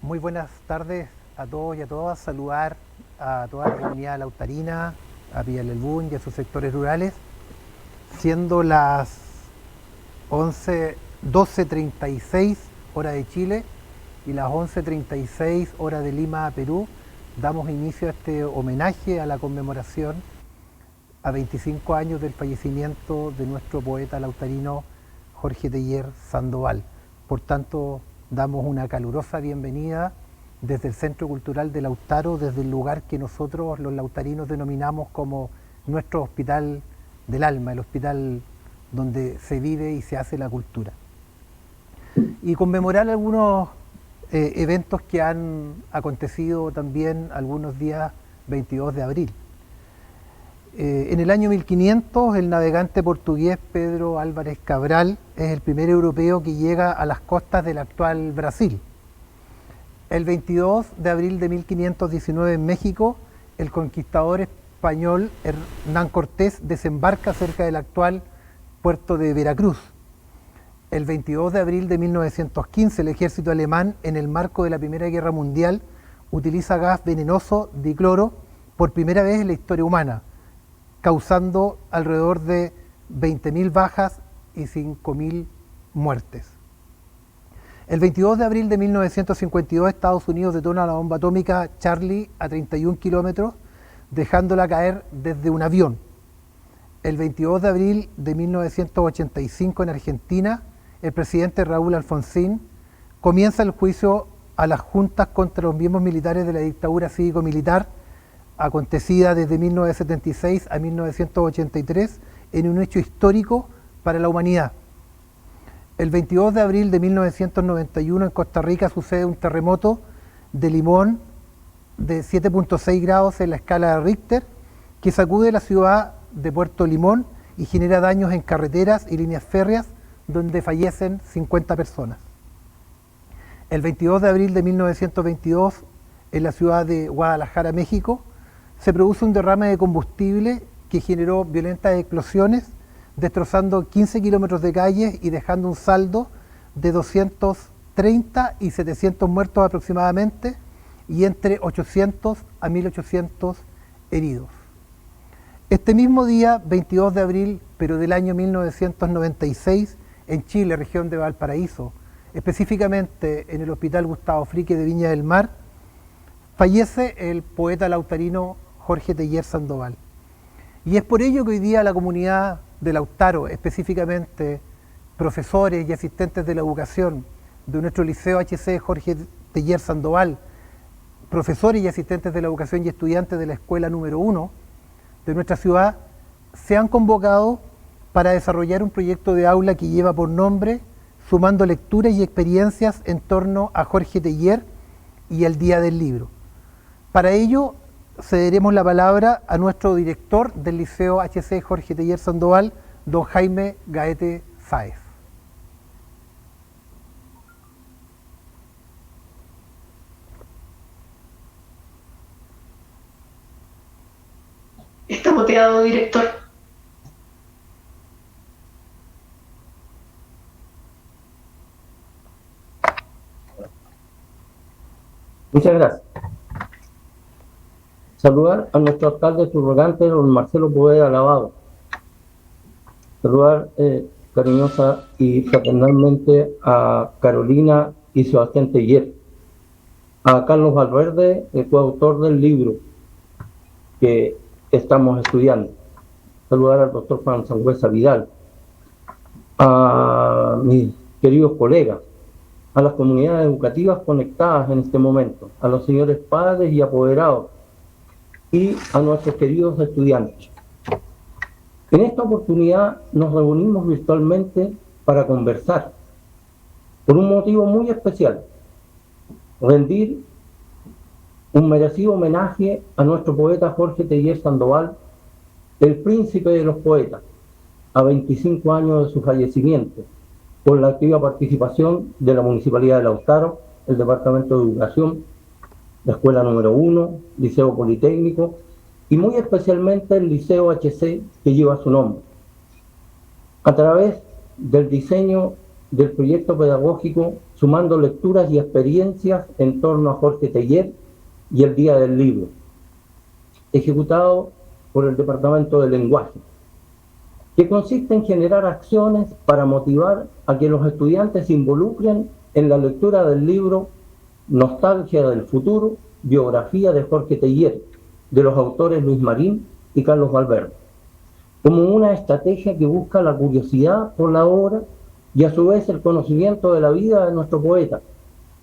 Muy buenas tardes a todos y a todas. Saludar a toda la comunidad lautarina, a Villalelbún y a sus sectores rurales, siendo las 12:36 hora de Chile y las 11:36 hora de Lima, Perú. Damos inicio a este homenaje a la conmemoración a 25 años del fallecimiento de nuestro poeta lautarino Jorge Teillier Sandoval. Por tanto, damos una calurosa bienvenida desde el Centro Cultural de Lautaro, desde el lugar que nosotros los lautarinos denominamos como nuestro hospital del alma, el hospital donde se vive y se hace la cultura. Y conmemorar algunos eventos que han acontecido también algunos días 22 de abril. En el año 1500, el navegante portugués Pedro Álvares Cabral es el primer europeo que llega a las costas del actual Brasil. El 22 de abril de 1519 en México, el conquistador español Hernán Cortés desembarca cerca del actual puerto de Veracruz. El 22 de abril de 1915, el ejército alemán, en el marco de la Primera Guerra Mundial, utiliza gas venenoso dicloro por primera vez en la historia humana, causando alrededor de 20.000 bajas y 5.000 muertes. El 22 de abril de 1952, Estados Unidos detona la bomba atómica Charlie a 31 kilómetros, dejándola caer desde un avión. El 22 de abril de 1985, en Argentina, el presidente Raúl Alfonsín comienza el juicio a las juntas contra los miembros militares de la dictadura cívico-militar, acontecida desde 1976 a 1983, en un hecho histórico para la humanidad. El 22 de abril de 1991 en Costa Rica sucede un terremoto de Limón de 7.6 grados en la escala de Richter, que sacude la ciudad de Puerto Limón y genera daños en carreteras y líneas férreas, donde fallecen 50 personas. El 22 de abril de 1922, en la ciudad de Guadalajara, México, se produce un derrame de combustible que generó violentas explosiones, destrozando 15 kilómetros de calles y dejando un saldo de 230 y 700 muertos aproximadamente, y entre 800 a 1.800 heridos. Este mismo día, 22 de abril, pero del año 1996, en Chile, región de Valparaíso, específicamente en el Hospital Gustavo Fricke de Viña del Mar, fallece el poeta lautarino Jorge Teillier Sandoval. Y es por ello que hoy día la comunidad de Lautaro, específicamente profesores y asistentes de la educación de nuestro Liceo HC Jorge Teillier Sandoval, profesores y asistentes de la educación y estudiantes de la escuela número 1 de nuestra ciudad, se han convocado para desarrollar un proyecto de aula que lleva por nombre Sumando lecturas y experiencias en torno a Jorge Teillier y el Día del Libro. Para ello, cederemos la palabra a nuestro director del Liceo HC Jorge Teillier Sandoval, don Jaime Gaete Sáez. Está muteado, director. Muchas gracias. Saludar a nuestro alcalde subrogante, don Marcelo Poveda Lavado, Saludar cariñosa y fraternalmente a Carolina y Sebastián Teillier, a Carlos Valverde, el coautor del libro que estamos estudiando. Saludar al doctor Juan Sangüesa Vidal, a mis queridos colegas, a las comunidades educativas conectadas en este momento, a los señores padres y apoderados y a nuestros queridos estudiantes. En esta oportunidad nos reunimos virtualmente para conversar por un motivo muy especial: rendir un merecido homenaje a nuestro poeta Jorge Teillier Sandoval, el príncipe de los poetas, a 25 años de su fallecimiento, con la activa participación de la Municipalidad de Lautaro, el Departamento de Educación, la Escuela número 1, Liceo Politécnico y muy especialmente el Liceo HC que lleva su nombre. A través del diseño del proyecto pedagógico, sumando lecturas y experiencias en torno a Jorge Teillier y el Día del Libro, ejecutado por el Departamento de Lenguaje, que consiste en generar acciones para motivar a que los estudiantes se involucren en la lectura del libro Nostalgia del Futuro, biografía de Jorge Teillier, de los autores Luis Marín y Carlos Valverde, como una estrategia que busca la curiosidad por la obra y a su vez el conocimiento de la vida de nuestro poeta,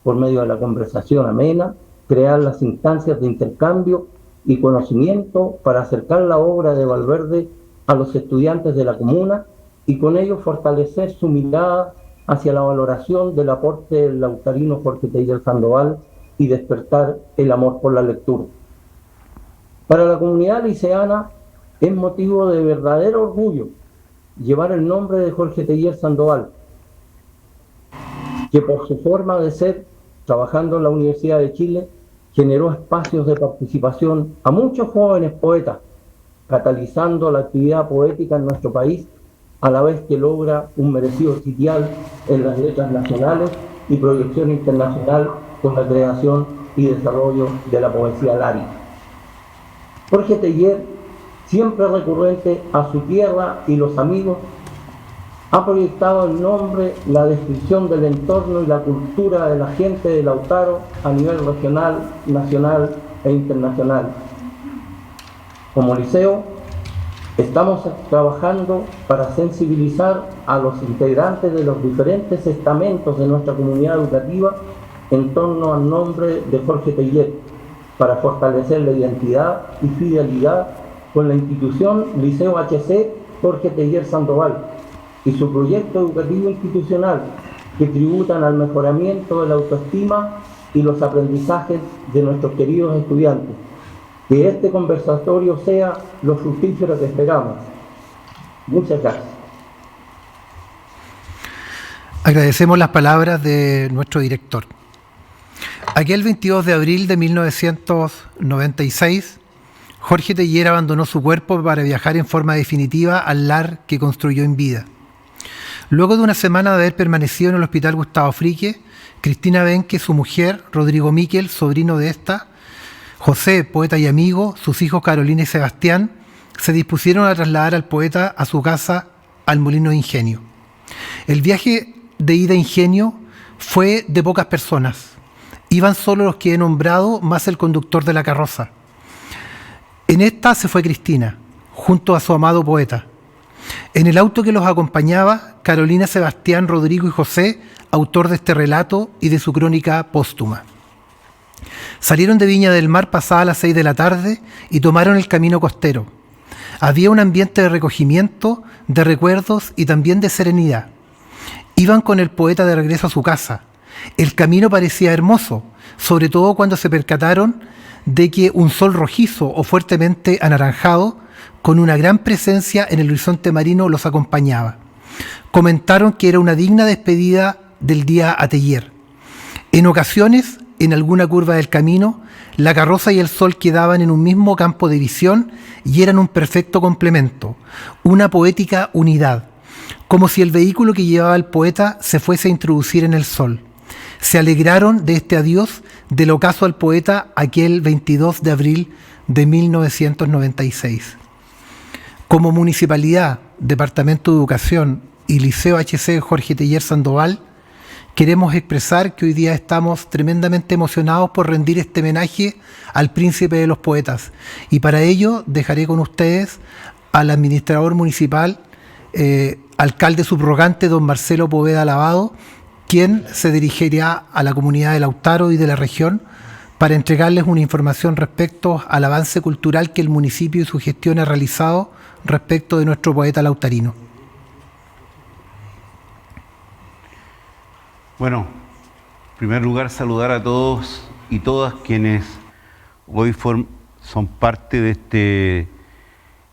por medio de la conversación amena, crear las instancias de intercambio y conocimiento para acercar la obra de Valverde a los estudiantes de la comuna y con ello fortalecer su mirada hacia la valoración del aporte del lautarino Jorge Teillier Sandoval y despertar el amor por la lectura. Para la comunidad liceana es motivo de verdadero orgullo llevar el nombre de Jorge Teillier Sandoval, que por su forma de ser, trabajando en la Universidad de Chile, generó espacios de participación a muchos jóvenes poetas, catalizando la actividad poética en nuestro país, a la vez que logra un merecido sitial en las letras nacionales y proyección internacional con la creación y desarrollo de la poesía lárica. Jorge Teillier, siempre recurrente a su tierra y los amigos, ha proyectado el nombre, la descripción del entorno y la cultura de la gente de Lautaro a nivel regional, nacional e internacional. Como liceo, estamos trabajando para sensibilizar a los integrantes de los diferentes estamentos de nuestra comunidad educativa en torno al nombre de Jorge Teillier, para fortalecer la identidad y fidelidad con la institución Liceo HC Jorge Teillier Sandoval y su proyecto educativo institucional, que tributan al mejoramiento de la autoestima y los aprendizajes de nuestros queridos estudiantes. Que este conversatorio sea lo fructífero que esperamos. Muchas gracias. Agradecemos las palabras de nuestro director. Aquel 22 de abril de 1996, Jorge Teillier abandonó su cuerpo para viajar en forma definitiva al lar que construyó en vida. Luego de una semana de haber permanecido en el Hospital Gustavo Fricke, Cristina Benque, su mujer, Rodrigo Miquel, sobrino de esta, José, poeta y amigo, sus hijos Carolina y Sebastián, se dispusieron a trasladar al poeta a su casa al Molino de Ingenio. El viaje de ida a Ingenio fue de pocas personas. Iban solo los que he nombrado, más el conductor de la carroza. En esta se fue Cristina, junto a su amado poeta. En el auto que los acompañaba, Carolina, Sebastián, Rodrigo y José, autor de este relato y de su crónica póstuma. Salieron de Viña del Mar pasadas las 6 de la tarde y tomaron el camino costero. Había un ambiente de recogimiento, de recuerdos y también de serenidad. Iban con el poeta de regreso a su casa. El camino parecía hermoso, sobre todo cuando se percataron de que un sol rojizo o fuertemente anaranjado, con una gran presencia en el horizonte marino, los acompañaba. Comentaron que era una digna despedida del día a Teillier. En ocasiones, en alguna curva del camino, la carroza y el sol quedaban en un mismo campo de visión y eran un perfecto complemento, una poética unidad, como si el vehículo que llevaba el poeta se fuese a introducir en el sol. Se alegraron de este adiós del ocaso al poeta aquel 22 de abril de 1996. Como municipalidad Departamento de Educación y Liceo HC Jorge Teillier Sandoval, queremos expresar que hoy día estamos tremendamente emocionados por rendir este homenaje al príncipe de los poetas. Y para ello dejaré con ustedes al administrador municipal, alcalde subrogante, don Marcelo Poveda Lavado, quien se dirigirá a la comunidad de Lautaro y de la región para entregarles una información respecto al avance cultural que el municipio y su gestión ha realizado respecto de nuestro poeta lautarino. Bueno, en primer lugar saludar a todos y todas quienes hoy son parte de este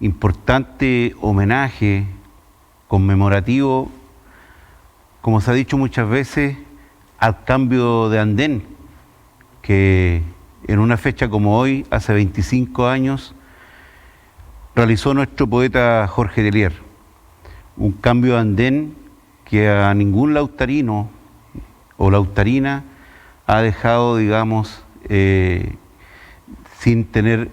importante homenaje conmemorativo, como se ha dicho muchas veces, al cambio de andén, que en una fecha como hoy, hace 25 años, realizó nuestro poeta Jorge Teillier. Un cambio de andén que a ningún lautarino o lautarina ha dejado, digamos, sin tener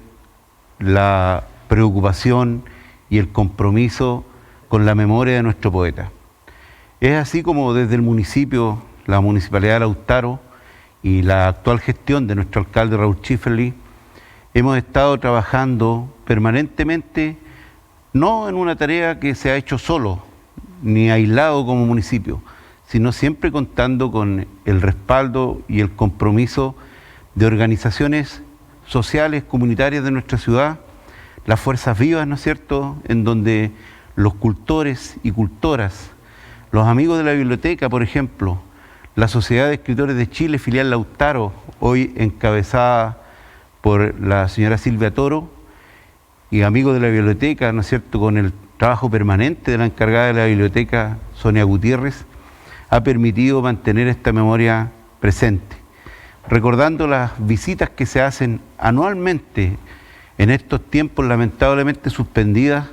la preocupación y el compromiso con la memoria de nuestro poeta. Es así como desde el municipio, la Municipalidad de Lautaro y la actual gestión de nuestro alcalde Raúl Schifferle, hemos estado trabajando permanentemente, no en una tarea que se ha hecho solo, ni aislado como municipio, sino siempre contando con el respaldo y el compromiso de organizaciones sociales, comunitarias de nuestra ciudad, las fuerzas vivas, ¿no es cierto?, en donde los cultores y cultoras, los amigos de la biblioteca, por ejemplo, la Sociedad de Escritores de Chile, filial Lautaro, hoy encabezada por la señora Silvia Toro, y amigos de la biblioteca, ¿no es cierto?, con el trabajo permanente de la encargada de la biblioteca, Sonia Gutiérrez, ha permitido mantener esta memoria presente, recordando las visitas que se hacen anualmente en estos tiempos lamentablemente suspendidas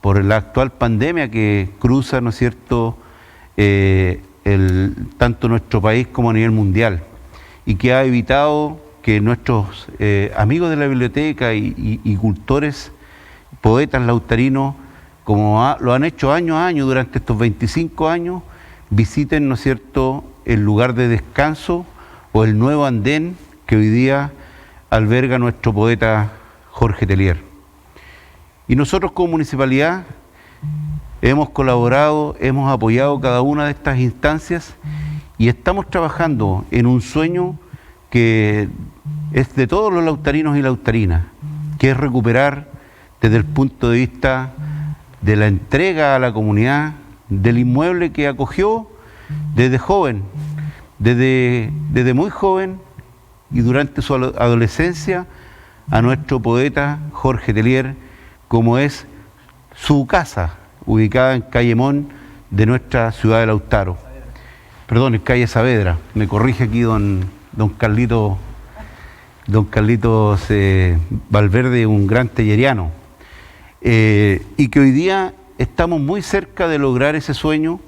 por la actual pandemia que cruza, ¿no es cierto?, tanto nuestro país como a nivel mundial, y que ha evitado que nuestros amigos de la biblioteca y cultores, poetas lautarinos, como lo han hecho año a año durante estos 25 años, visiten, ¿no es cierto?, el lugar de descanso o el nuevo andén que hoy día alberga nuestro poeta Jorge Teillier. Y nosotros como municipalidad hemos colaborado, hemos apoyado cada una de estas instancias y estamos trabajando en un sueño que es de todos los lautarinos y lautarinas, que es recuperar desde el punto de vista de la entrega a la comunidad del inmueble que acogió desde joven, desde muy joven y durante su adolescencia a nuestro poeta Jorge Teillier, como es su casa, ubicada en Calle Mon de nuestra ciudad de Lautaro. Perdón, en Calle Saavedra, me corrige aquí don Carlitos Valverde, un gran telleriano, y que hoy día estamos muy cerca de lograr ese sueño,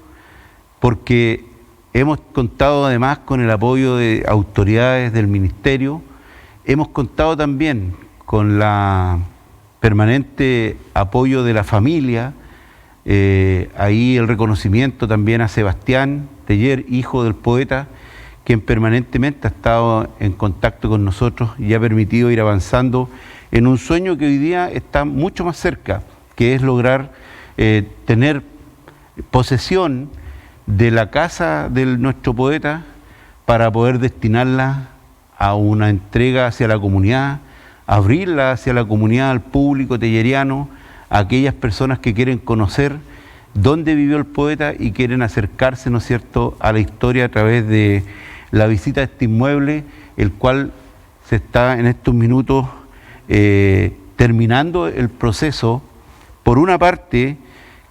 porque hemos contado además con el apoyo de autoridades del ministerio, hemos contado también con la permanente apoyo de la familia, ahí el reconocimiento también a Sebastián Teillier, hijo del poeta, quien permanentemente ha estado en contacto con nosotros y ha permitido ir avanzando en un sueño que hoy día está mucho más cerca, que es lograr tener posesión de la casa de nuestro poeta para poder destinarla a una entrega hacia la comunidad, abrirla hacia la comunidad, al público telleriano, a aquellas personas que quieren conocer dónde vivió el poeta y quieren acercarse, ¿no es cierto?, a la historia a través de la visita a este inmueble, el cual se está en estos minutos terminando el proceso, por una parte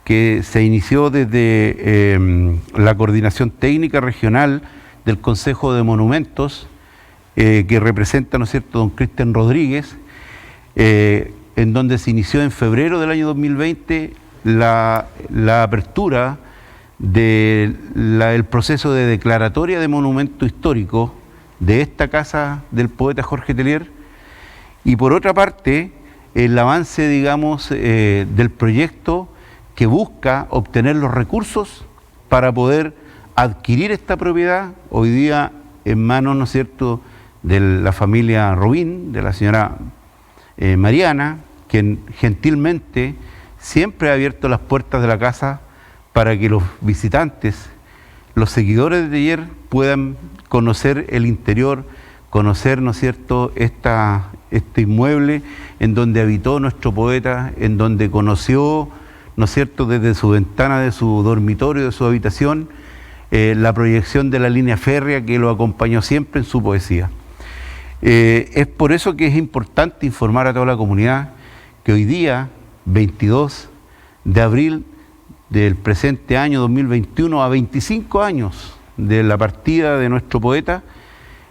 que se inició desde la coordinación técnica regional del Consejo de Monumentos, que representa, ¿no es cierto?, don Cristian Rodríguez, en donde se inició en febrero del año 2020 la apertura del proceso de declaratoria de monumento histórico de esta casa del poeta Jorge Teillier, y por otra parte el avance, digamos, del proyecto que busca obtener los recursos para poder adquirir esta propiedad, hoy día en manos, ¿no es cierto?, de la familia Robín, de la señora Mariana, quien gentilmente siempre ha abierto las puertas de la casa para que los visitantes, los seguidores de Teillier, puedan conocer el interior, conocer, ¿no es cierto?, este inmueble en donde habitó nuestro poeta, en donde conoció, ¿no es cierto?, desde su ventana, de su dormitorio, de su habitación, la proyección de la línea férrea que lo acompañó siempre en su poesía. Es por eso que es importante informar a toda la comunidad que hoy día, 22 de abril del presente año 2021, a 25 años de la partida de nuestro poeta,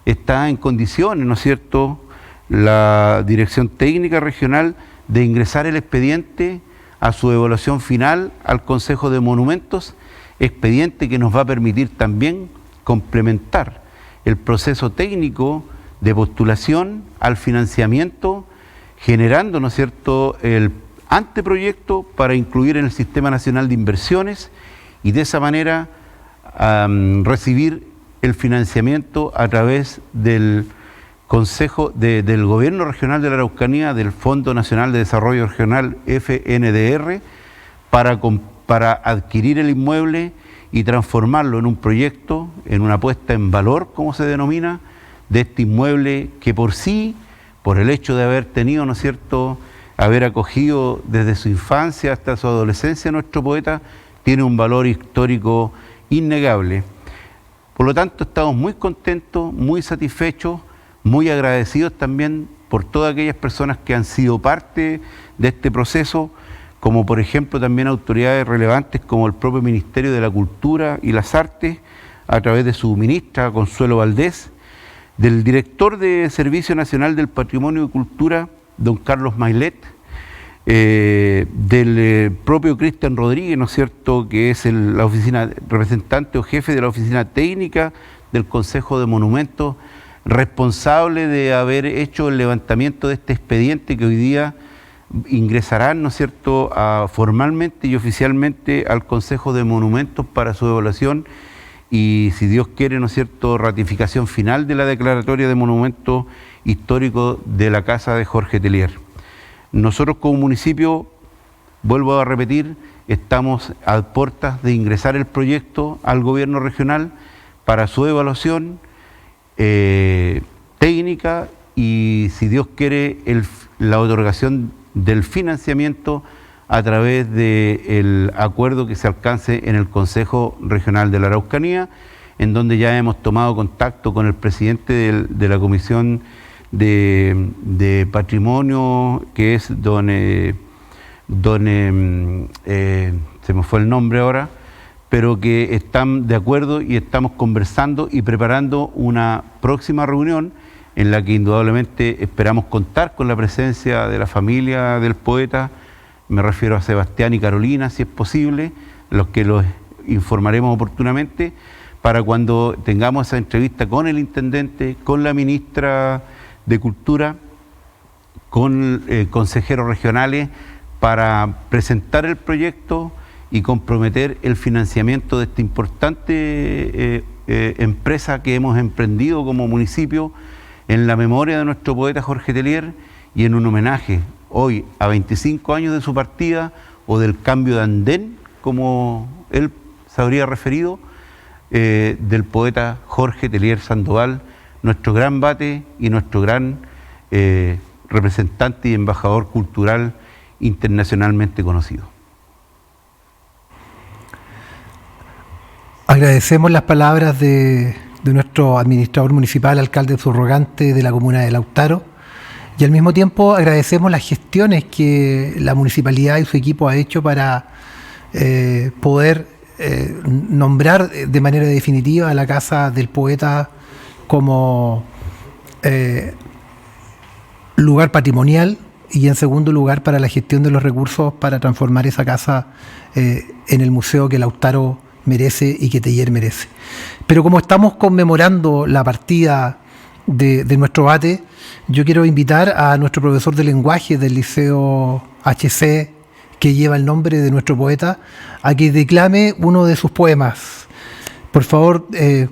está en condiciones, ¿no es cierto?, la Dirección Técnica Regional de ingresar el expediente a su evaluación final al Consejo de Monumentos, expediente que nos va a permitir también complementar el proceso técnico de postulación al financiamiento, generando, ¿no es cierto?, el anteproyecto para incluir en el Sistema Nacional de Inversiones y de esa manera recibir el financiamiento a través del Consejo del Gobierno Regional de la Araucanía, del Fondo Nacional de Desarrollo Regional, FNDR, para adquirir el inmueble y transformarlo en un proyecto, en una puesta en valor, como se denomina, de este inmueble que por sí, por el hecho de haber tenido, ¿no es cierto?, haber acogido desde su infancia hasta su adolescencia nuestro poeta, tiene un valor histórico innegable. Por lo tanto, estamos muy contentos, muy satisfechos, muy agradecidos también por todas aquellas personas que han sido parte de este proceso, como por ejemplo también autoridades relevantes como el propio Ministerio de la Cultura y las Artes, a través de su ministra Consuelo Valdés, del director de Servicio Nacional del Patrimonio y Cultura, don Carlos Mailet, del propio Cristian Rodríguez, ¿no es cierto?, que es la oficina representante o jefe de la oficina técnica del Consejo de Monumentos, responsable de haber hecho el levantamiento de este expediente que hoy día ingresarán, ¿no es cierto?, formalmente y oficialmente al Consejo de Monumentos para su evaluación y, si Dios quiere, ¿no es cierto?, ratificación final de la declaratoria de monumento histórico de la casa de Jorge Teillier. Nosotros como municipio, vuelvo a repetir, estamos a puertas de ingresar el proyecto al gobierno regional para su evaluación técnica y, si Dios quiere, la otorgación del financiamiento a través del acuerdo que se alcance en el Consejo Regional de la Araucanía, en donde ya hemos tomado contacto con el presidente de la Comisión de Patrimonio, que es se me fue el nombre ahora, pero que están de acuerdo y estamos conversando y preparando una próxima reunión en la que indudablemente esperamos contar con la presencia de la familia del poeta, me refiero a Sebastián y Carolina, si es posible, los que los informaremos oportunamente, para cuando tengamos esa entrevista con el intendente, con la ministra de Cultura, con consejeros regionales, para presentar el proyecto y comprometer el financiamiento de esta importante empresa que hemos emprendido como municipio en la memoria de nuestro poeta Jorge Teillier y en un homenaje hoy a 25 años de su partida o del cambio de andén, como él se habría referido, del poeta Jorge Teillier Sandoval, nuestro gran vate y nuestro gran representante y embajador cultural internacionalmente conocido. Agradecemos las palabras de nuestro administrador municipal, alcalde subrogante de la comuna de Lautaro, y al mismo tiempo agradecemos las gestiones que la municipalidad y su equipo ha hecho para poder nombrar de manera definitiva a la Casa del Poeta como lugar patrimonial y, en segundo lugar, para la gestión de los recursos para transformar esa casa en el museo que Lautaro merece y que Teillier merece. Pero como estamos conmemorando la partida de nuestro vate, yo quiero invitar a nuestro profesor de lenguaje del Liceo HC, que lleva el nombre de nuestro poeta, a que declame uno de sus poemas. Por favor,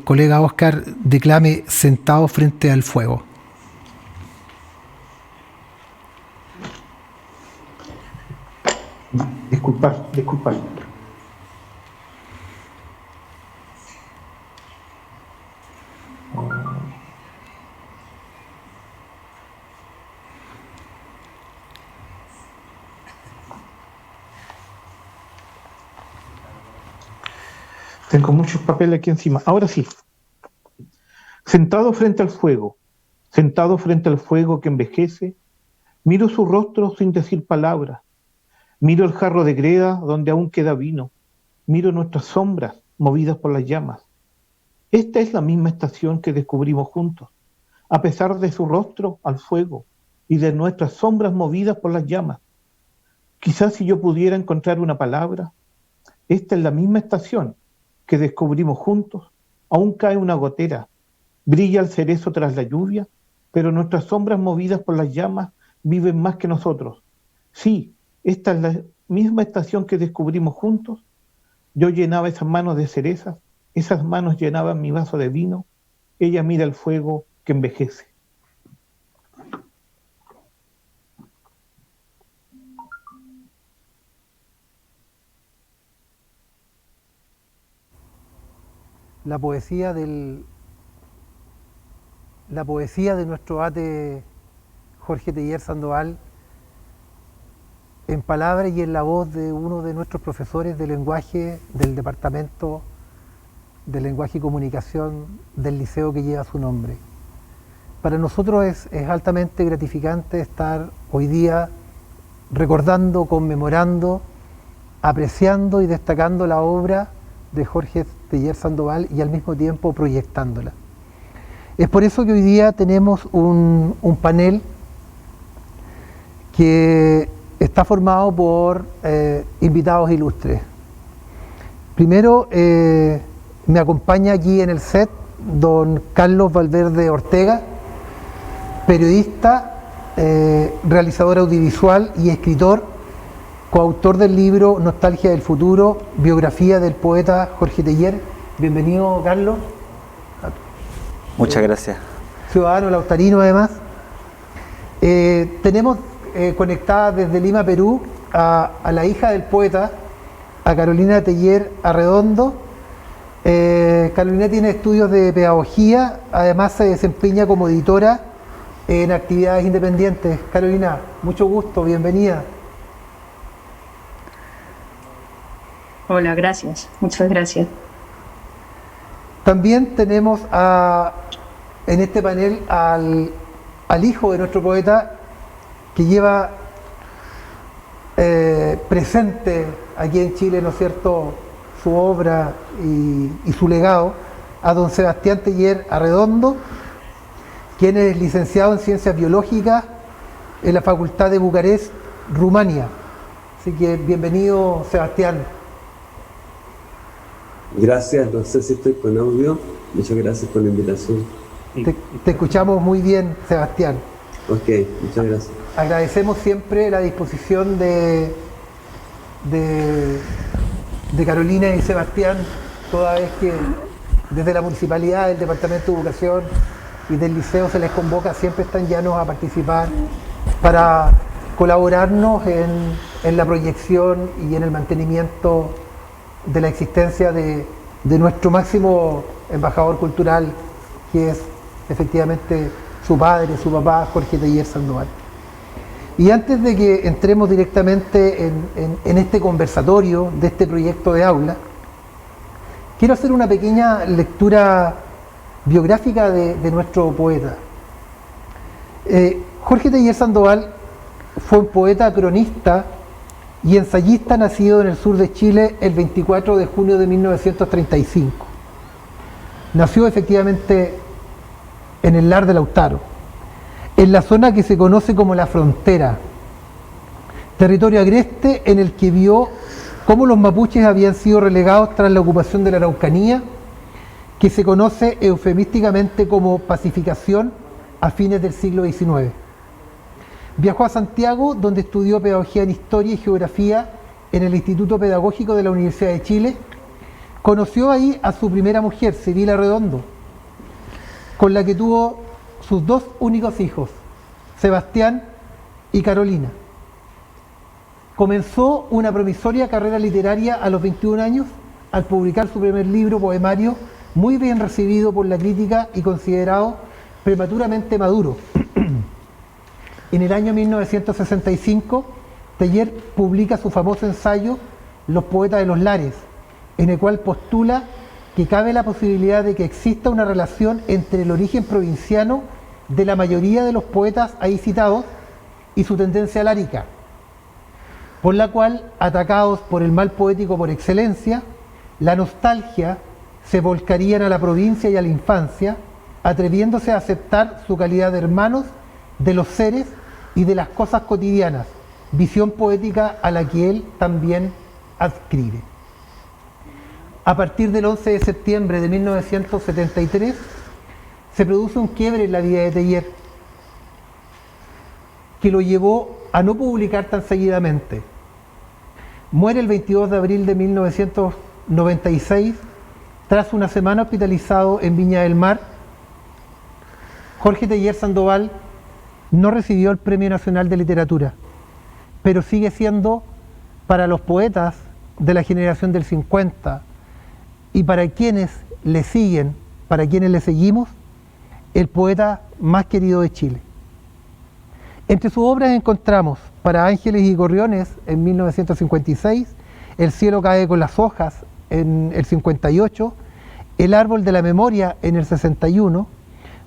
colega Oscar, declame Sentado frente al fuego. Disculpad. Tengo muchos papeles aquí encima. Ahora sí. Sentado frente al fuego que envejece, miro su rostro sin decir palabra. Miro el jarro de greda donde aún queda vino. Miro nuestras sombras movidas por las llamas. Esta es la misma estación que descubrimos juntos, a pesar de su rostro al fuego y de nuestras sombras movidas por las llamas. Quizás si yo pudiera encontrar una palabra, esta es la misma estación que descubrimos juntos. Aún cae una gotera, brilla el cerezo tras la lluvia, pero nuestras sombras movidas por las llamas viven más que nosotros. Sí, esta es la misma estación que descubrimos juntos. Yo llenaba esas manos de cerezas, esas manos llenaban mi vaso de vino. Ella mira el fuego que envejece. La poesía de nuestro ate Jorge Teillier Sandoval, en palabras y en la voz de uno de nuestros profesores de lenguaje del Departamento de Lenguaje y Comunicación del liceo que lleva su nombre. Para nosotros es altamente gratificante estar hoy día recordando, conmemorando, apreciando y destacando la obra de Jorge Teillier Sandoval y al mismo tiempo proyectándola. Es por eso que hoy día tenemos un panel que está formado por invitados ilustres. Primero me acompaña aquí en el set don Carlos Valverde Ortega, periodista, realizador audiovisual y escritor, coautor del libro Nostalgia del Futuro, biografía del poeta Jorge Teillier. Bienvenido, Carlos. Muchas gracias. Ciudadano lautarino, además. Tenemos conectada desde Lima, Perú, a la hija del poeta, a Carolina Teillier Arredondo. Carolina tiene estudios de pedagogía, además se desempeña como editora en actividades independientes. Carolina, mucho gusto, bienvenida. Hola, gracias, muchas gracias. También tenemos en este panel al hijo de nuestro poeta, que lleva presente aquí en Chile, ¿no es cierto?, su obra y su legado, a don Sebastián Teillier Arredondo, quien es licenciado en Ciencias Biológicas en la Facultad de Bucarest, Rumania. Así que bienvenido, Sebastián. Gracias, no sé si estoy con audio. Muchas gracias por la invitación. Te escuchamos muy bien, Sebastián. Ok, muchas gracias. Agradecemos siempre la disposición de Carolina y Sebastián, toda vez que desde la Municipalidad, del Departamento de Educación y del Liceo se les convoca, siempre están llanos a participar para colaborarnos en la proyección y en el mantenimiento de la existencia de nuestro máximo embajador cultural, que es efectivamente su padre, su papá, Jorge Teillier Sandoval. Y antes de que entremos directamente en este conversatorio de este proyecto de aula, quiero hacer una pequeña lectura biográfica de nuestro poeta. Jorge Teillier Sandoval fue un poeta, cronista y ensayista nacido en el sur de Chile el 24 de junio de 1935. Nació efectivamente en el Lar de Lautaro, en la zona que se conoce como la Frontera, territorio agreste en el que vio cómo los mapuches habían sido relegados tras la ocupación de la Araucanía, que se conoce eufemísticamente como pacificación a fines del siglo XIX. Viajó a Santiago, donde estudió pedagogía en historia y geografía en el Instituto Pedagógico de la Universidad de Chile, conoció ahí a su primera mujer, Sibila Redondo, con la que tuvo sus 2 únicos hijos, Sebastián y Carolina. Comenzó una promisoria carrera literaria a los 21 años al publicar su primer libro poemario, muy bien recibido por la crítica y considerado prematuramente maduro. En el año 1965, Teillier publica su famoso ensayo Los poetas de los lares, en el cual postula que cabe la posibilidad de que exista una relación entre el origen provinciano de la mayoría de los poetas ahí citados y su tendencia lárica, por la cual, atacados por el mal poético por excelencia, la nostalgia se volcarían a la provincia y a la infancia, atreviéndose a aceptar su calidad de hermanos de los seres y de las cosas cotidianas, visión poética a la que él también adscribe. A partir del 11 de septiembre de 1973, se produce un quiebre en la vida de Teillier, que lo llevó a no publicar tan seguidamente. Muere el 22 de abril de 1996, tras una semana hospitalizado en Viña del Mar. Jorge Teillier Sandoval no recibió el Premio Nacional de Literatura, pero sigue siendo, para los poetas de la generación del 50 y para quienes le siguen, para quienes le seguimos, el poeta más querido de Chile. Entre sus obras encontramos Para Ángeles y Gorriones en 1956, El cielo cae con las hojas en el 58, El árbol de la memoria en el 61,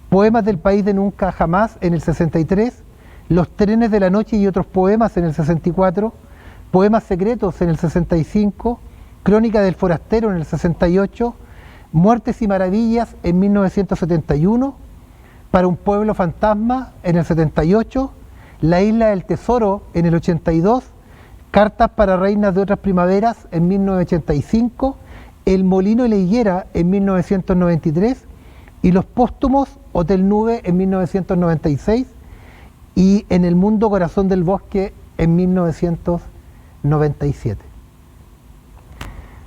Poemas del país de nunca jamás en el 63, Los trenes de la noche y otros poemas en el 64, Poemas secretos en el 65, Crónica del forastero en el 68, Muertes y maravillas en 1971, Para un pueblo fantasma en el 78, La isla del tesoro en el 82, Cartas para reinas de otras primaveras en 1985, El molino y la higuera en 1993 y los póstumos Hotel Nube en 1996 y En el mundo corazón del bosque en 1997.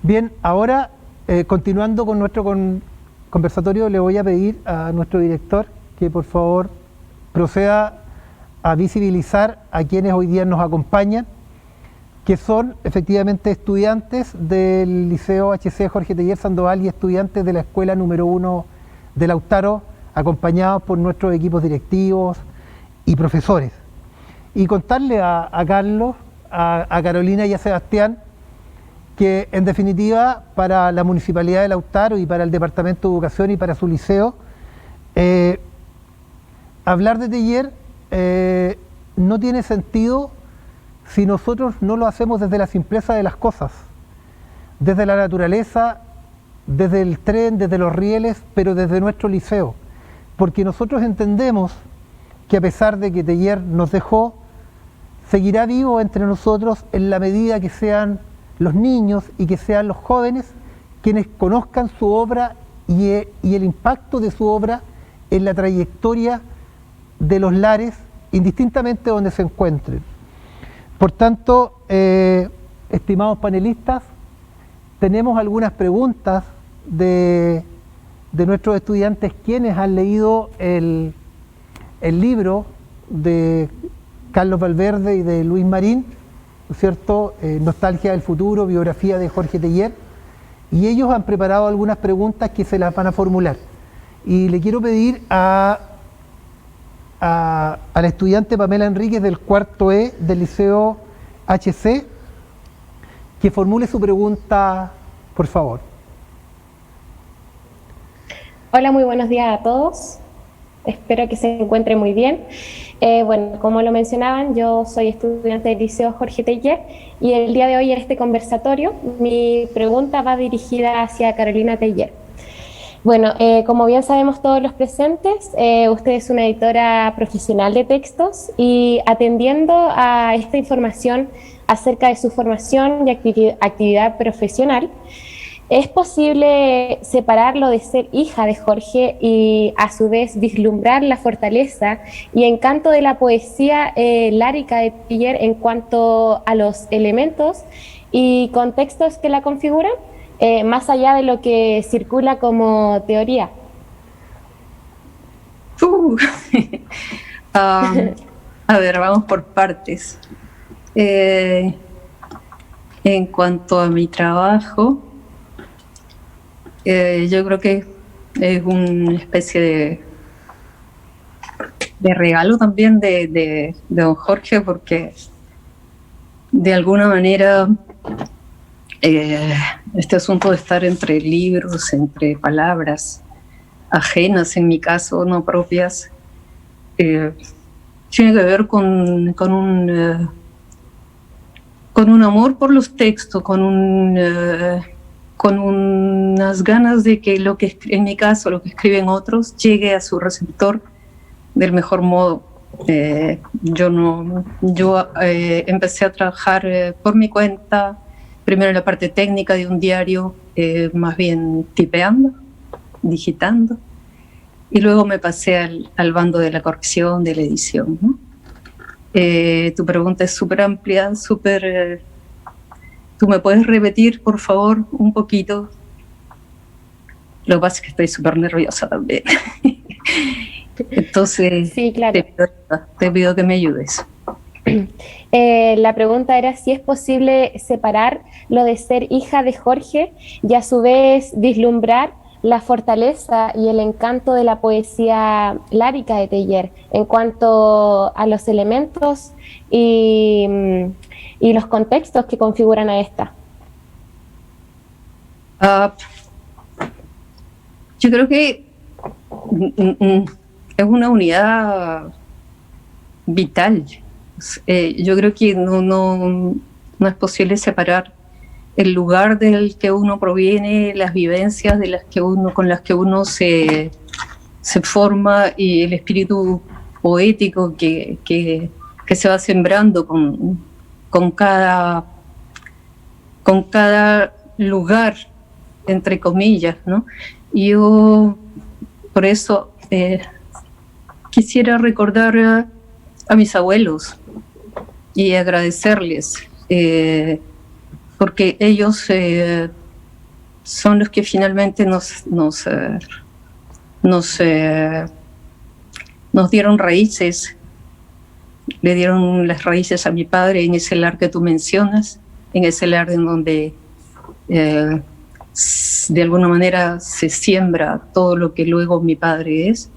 Bien, ahora continuando con nuestro conversatorio, le voy a pedir a nuestro director que por favor proceda a visibilizar a quienes hoy día nos acompañan, que son efectivamente estudiantes del Liceo HC Jorge Teillier Sandoval y estudiantes de la Escuela número 1 de Lautaro, acompañados por nuestros equipos directivos y profesores. Y contarle a Carlos, a Carolina y a Sebastián que en definitiva para la Municipalidad de Lautaro y para el Departamento de Educación y para su liceo, hablar de Teillier no tiene sentido si nosotros no lo hacemos desde la simpleza de las cosas, desde la naturaleza, desde el tren, desde los rieles, pero desde nuestro liceo, porque nosotros entendemos que a pesar de que Teillier nos dejó, seguirá vivo entre nosotros en la medida que sean los niños y que sean los jóvenes quienes conozcan su obra y el impacto de su obra en la trayectoria de los lares, indistintamente donde se encuentren. Por tanto, estimados panelistas, tenemos algunas preguntas de nuestros estudiantes quienes han leído el libro de Carlos Valverde y de Luis Marín, ¿no es cierto? Nostalgia del futuro, biografía de Jorge Teillier, y ellos han preparado algunas preguntas que se las van a formular. Y le quiero pedir a la estudiante Pamela Enríquez del cuarto E del Liceo HC que formule su pregunta, por favor. Hola, muy buenos días a todos. Espero que se encuentren muy bien. Bueno, como lo mencionaban, yo soy estudiante del Liceo Jorge Teillier y el día de hoy en este conversatorio mi pregunta va dirigida hacia Carolina Teillier. Bueno, como bien sabemos todos los presentes, usted es una editora profesional de textos y atendiendo a esta información acerca de su formación y actividad profesional, ¿es posible separarlo de ser hija de Jorge y a su vez vislumbrar la fortaleza y encanto de la poesía lárica de Teillier en cuanto a los elementos y contextos que la configuran, más allá de lo que circula como teoría. A ver, vamos por partes. En cuanto a mi trabajo, yo creo que es una especie de regalo también de don Jorge, porque de alguna manera este asunto de estar entre libros, entre palabras ajenas, en mi caso, no propias, tiene que ver con un amor por los textos, con unas ganas de que lo que en mi caso, lo que escriben otros, llegue a su receptor del mejor modo. Yo empecé a trabajar por mi cuenta, primero en la parte técnica de un diario, más bien tipeando, digitando, y luego me pasé al bando de la corrección, de la edición, ¿no? Tu pregunta es súper amplia, súper... ¿Tú me puedes repetir, por favor, un poquito? Lo que pasa es que estoy súper nerviosa también. Entonces, sí, claro. te pido que me ayudes. La pregunta era si es posible separar lo de ser hija de Jorge y a su vez vislumbrar la fortaleza y el encanto de la poesía lárica de Teillier en cuanto a los elementos y los contextos que configuran a esta. Yo creo que es una unidad vital. Yo creo que no es posible separar el lugar del que uno proviene, las vivencias con las que uno se forma y el espíritu poético que se va sembrando con cada lugar, entre comillas, ¿no? Y yo por eso quisiera recordar a mis abuelos y agradecerles, porque ellos son los que finalmente nos dieron raíces, le dieron las raíces a mi padre en ese lar que tú mencionas, en ese lar en donde de alguna manera se siembra todo lo que luego mi padre es.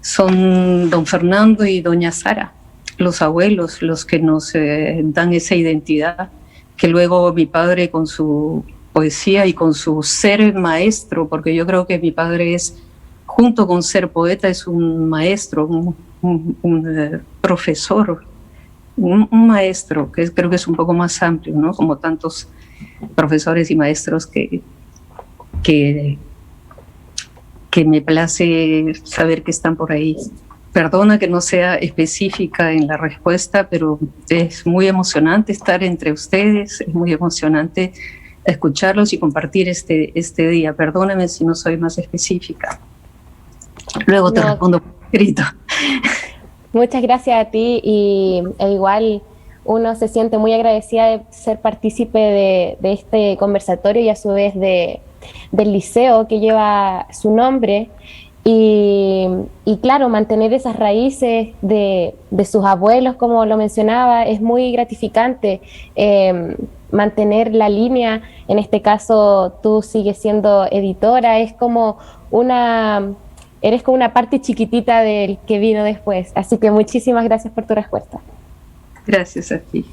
Son don Fernando y doña Sara, los abuelos, los que nos dan esa identidad, que luego mi padre con su poesía y con su ser maestro, porque yo creo que mi padre es, junto con ser poeta, es un maestro, un profesor, un maestro, que creo que es un poco más amplio, ¿no? Como tantos profesores y maestros que me place saber que están por ahí. Perdona que no sea específica en la respuesta, pero es muy emocionante estar entre ustedes, es muy emocionante escucharlos y compartir este día. Perdóname si no soy más específica. Luego te respondo por escrito. Muchas gracias a ti e igual uno se siente muy agradecida de ser partícipe de este conversatorio y a su vez del liceo que lleva su nombre y claro, mantener esas raíces de sus abuelos, como lo mencionaba, es muy gratificante. Mantener la línea, en este caso tú sigues siendo editora, eres como una parte chiquitita del que vino después, así que muchísimas gracias por tu respuesta. Gracias a ti.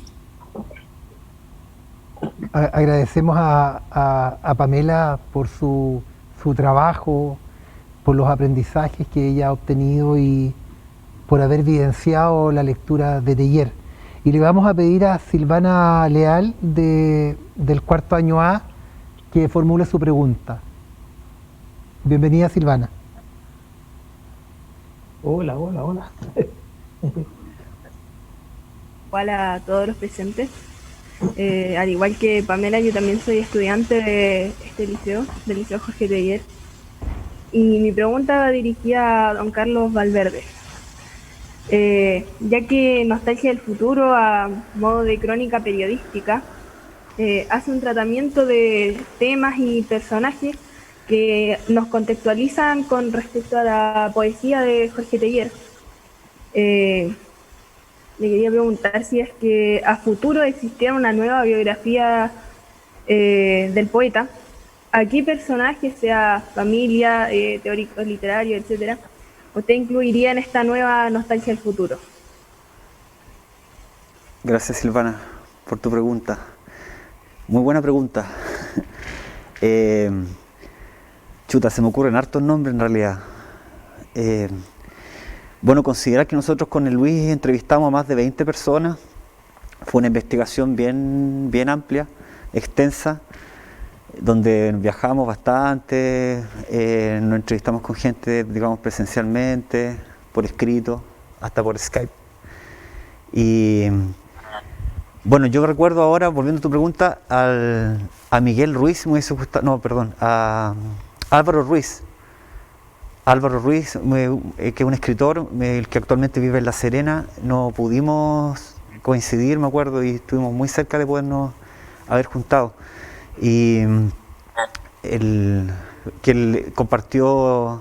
Agradecemos a Pamela por su trabajo, por los aprendizajes que ella ha obtenido y por haber vivenciado la lectura de Teillier. Y le vamos a pedir a Silvana Leal del cuarto año A que formule su pregunta. Bienvenida, Silvana. Hola. Hola a todos los presentes. Al igual que Pamela, yo también soy estudiante de este liceo, del Liceo Jorge Teillier. Y mi pregunta va dirigida a don Carlos Valverde. ya que Nostalgia del Futuro, a modo de crónica periodística, hace un tratamiento de temas y personajes que nos contextualizan con respecto a la poesía de Jorge Teillier. Le quería preguntar si es que a futuro existiera una nueva biografía del poeta, ¿a qué personajes, sea familia, teóricos literarios, etcétera, usted incluiría en esta nueva Nostalgia del Futuro? Gracias, Silvana, por tu pregunta. Muy buena pregunta. Chuta, se me ocurren hartos nombres en realidad. Bueno, considerar que nosotros con el Luis entrevistamos a más de 20 personas. Fue una investigación bien amplia, extensa, donde viajamos bastante, nos entrevistamos con gente, digamos, presencialmente, por escrito, hasta por Skype. Y bueno, yo recuerdo ahora, volviendo a tu pregunta, a Miguel Ruiz, a Álvaro Ruiz. Álvaro Ruiz, que es un escritor, el que actualmente vive en La Serena. No pudimos coincidir, me acuerdo, y estuvimos muy cerca de podernos haber juntado. Y que él compartió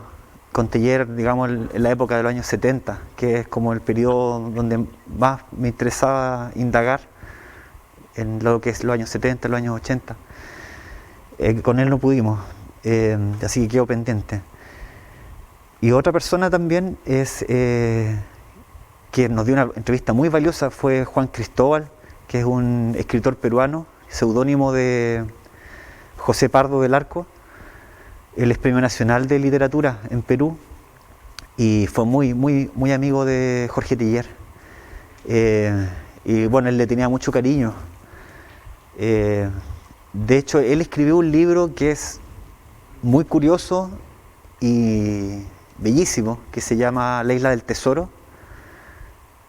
con Teillier, digamos, en la época de los años 70, que es como el periodo donde más me interesaba indagar, en lo que es los años 70, los años 80. Con él no pudimos, así que quedó pendiente. Y otra persona también que nos dio una entrevista muy valiosa fue Juan Cristóbal, que es un escritor peruano, seudónimo de José Pardo del Arco. Él es Premio Nacional de Literatura en Perú y fue muy amigo de Jorge Teillier. Y bueno, él le tenía mucho cariño. De hecho, él escribió un libro que es muy curioso y bellísimo, que se llama La Isla del Tesoro,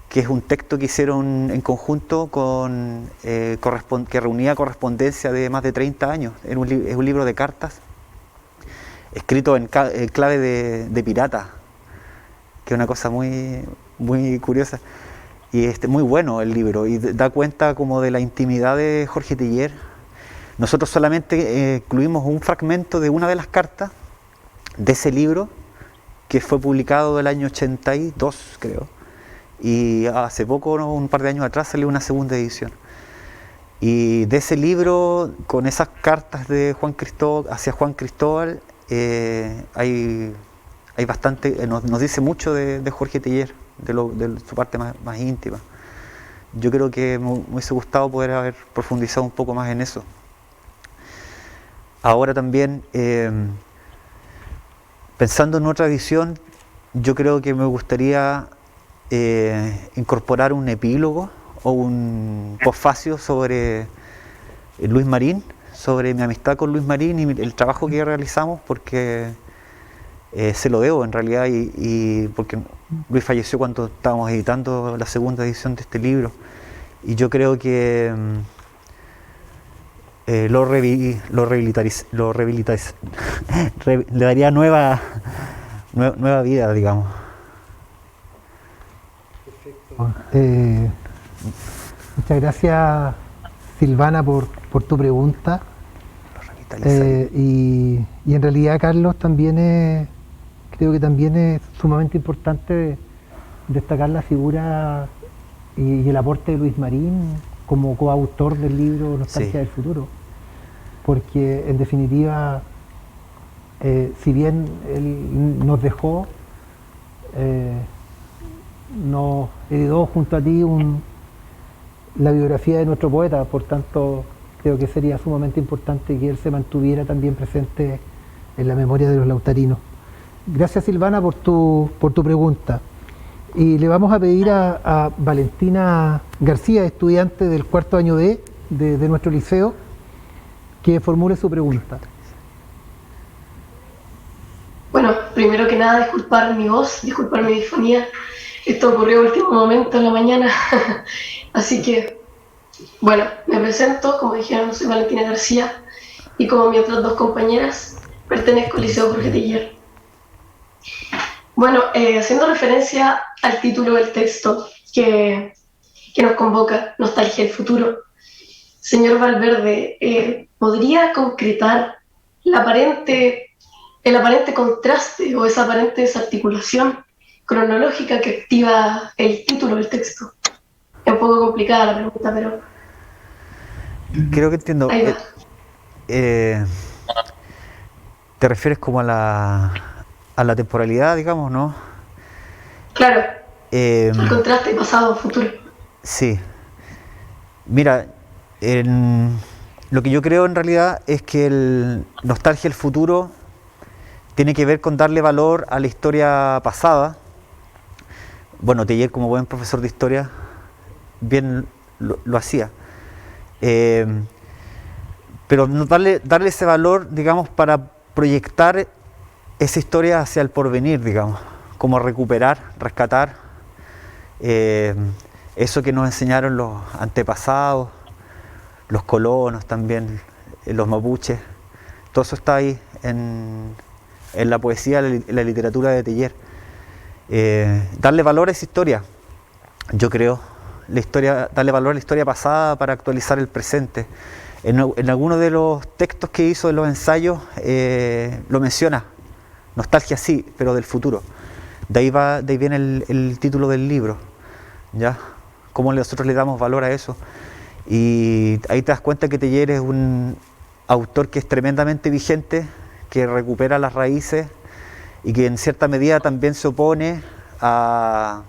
que es un texto que hicieron en conjunto que reunía correspondencia de más de 30 años. Es un libro de cartas, escrito en clave de pirata, que es una cosa muy curiosa. Y muy bueno el libro, y da cuenta como de la intimidad de Jorge Teillier. Nosotros solamente incluimos un fragmento de una de las cartas de ese libro, que fue publicado el año 82, creo. Y hace poco, un par de años atrás, salió una segunda edición. Y de ese libro, con esas cartas de hacia Juan Cristóbal, hay bastante, nos dice mucho de Jorge Teillier, de su parte más íntima. Yo creo que me hubiese gustado poder haber profundizado un poco más en eso. Ahora también, pensando en otra edición, yo creo que me gustaría incorporar un epílogo o un posfacio sobre Luis Marín, sobre mi amistad con Luis Marín y el trabajo que realizamos, porque se lo debo en realidad, y porque Luis falleció cuando estábamos editando la segunda edición de este libro, y yo creo que le daría nueva vida, digamos. Muchas gracias, Silvana, por tu pregunta. Y en realidad, Carlos, creo que también es sumamente importante destacar la figura y el aporte de Luis Marín como coautor del libro Nostalgia del Futuro, porque en definitiva, si bien él nos dejó, nos heredó junto a ti la biografía de nuestro poeta. Por tanto, creo que sería sumamente importante que él se mantuviera también presente en la memoria de los lautarinos. Gracias, Silvana, por tu pregunta. Y le vamos a pedir a Valentina García, estudiante del cuarto año de nuestro liceo, que formule su pregunta. Bueno, primero que nada, disculpar mi voz, disculpar mi disfonía. Esto ocurrió a último momento en la mañana. Así que, bueno, me presento, como dijeron, soy Valentina García, y como mis otras dos compañeras, pertenezco al Liceo Jorge Teillier. Bueno, haciendo referencia al título del texto que nos convoca, Nostalgia del Futuro, señor Valverde, ¿podría concretar el aparente contraste o esa aparente desarticulación cronológica que activa el título del texto? Es un poco complicada la pregunta, pero... Creo que entiendo. Ahí va. ¿Te refieres como a la temporalidad, digamos, no? Claro, el contraste pasado-futuro. Sí. Mira, lo que yo creo en realidad es que el Nostalgia del Futuro tiene que ver con darle valor a la historia pasada. Bueno, Teillier, como buen profesor de historia, bien lo hacía. Pero darle ese valor, digamos, para proyectar esa historia hacia el porvenir, digamos, como recuperar, rescatar eso que nos enseñaron los antepasados, los colonos también, los mapuches. Todo eso está ahí en la poesía, en la literatura de Teillier. Darle valor a esa historia, yo creo, darle valor a la historia pasada para actualizar el presente. En algunos de los textos que hizo, de los ensayos, lo menciona, nostalgia sí, pero del futuro. De ahí viene el título del libro, ¿ya? Cómo nosotros le damos valor a eso. Y ahí te das cuenta que Teillier es un autor que es tremendamente vigente, que recupera las raíces y que en cierta medida también se opone al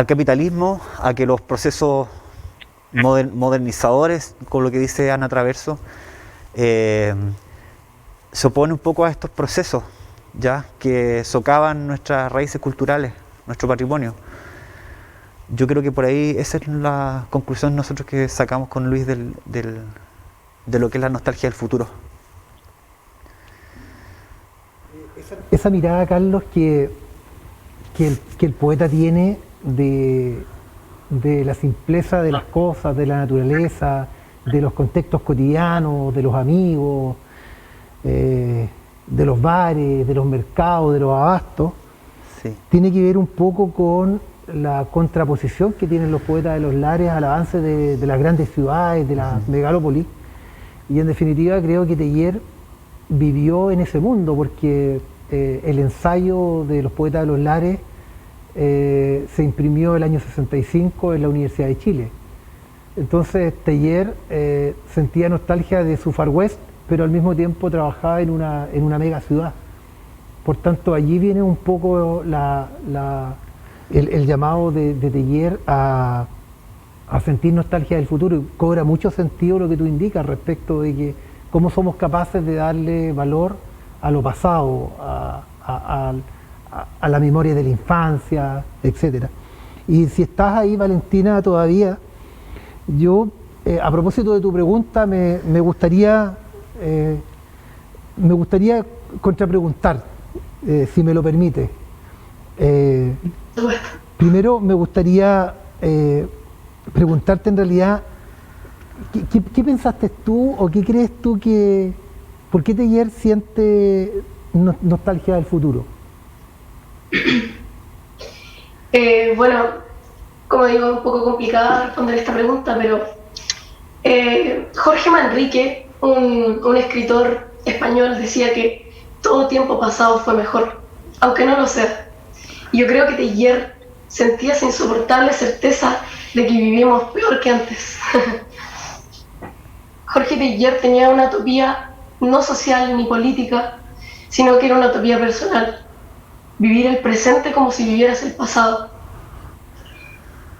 capitalismo, a que los procesos modernizadores, con lo que dice Ana Traverso, se opone un poco a estos procesos, ya que socavan nuestras raíces culturales, nuestro patrimonio. Yo creo que por ahí esa es la conclusión nosotros que sacamos con Luis de lo que es la nostalgia del futuro. Esa mirada, Carlos, que el poeta tiene de la simpleza de las cosas, de la naturaleza, de los contextos cotidianos, de los amigos, de los bares, de los mercados, de los abastos, sí, tiene que ver un poco con la contraposición que tienen los poetas de los lares al avance de las grandes ciudades, de las megalópolis. Y en definitiva creo que Teillier vivió en ese mundo, porque el ensayo de los poetas de los lares se imprimió el año 65 en la Universidad de Chile. Entonces Teillier sentía nostalgia de su Far West, pero al mismo tiempo trabajaba en una mega ciudad. Por tanto, allí viene un poco el llamado de Teillier a sentir nostalgia del futuro, y cobra mucho sentido lo que tú indicas respecto de que cómo somos capaces de darle valor a lo pasado, a la memoria de la infancia, etc. Y si estás ahí, Valentina, todavía, yo, a propósito de tu pregunta, me gustaría contrapreguntar, si me lo permite. Primero me gustaría preguntarte en realidad, ¿qué pensaste tú o qué crees tú por qué Teillier siente nostalgia del futuro? Bueno, como digo, es un poco complicada responder esta pregunta, pero Jorge Manrique, un escritor español, decía que todo tiempo pasado fue mejor, aunque no lo sea. Y yo creo que Teillier sentía esa insoportable certeza de que vivimos peor que antes. Jorge Teillier tenía una utopía no social ni política, sino que era una utopía personal. Vivir el presente como si vivieras el pasado.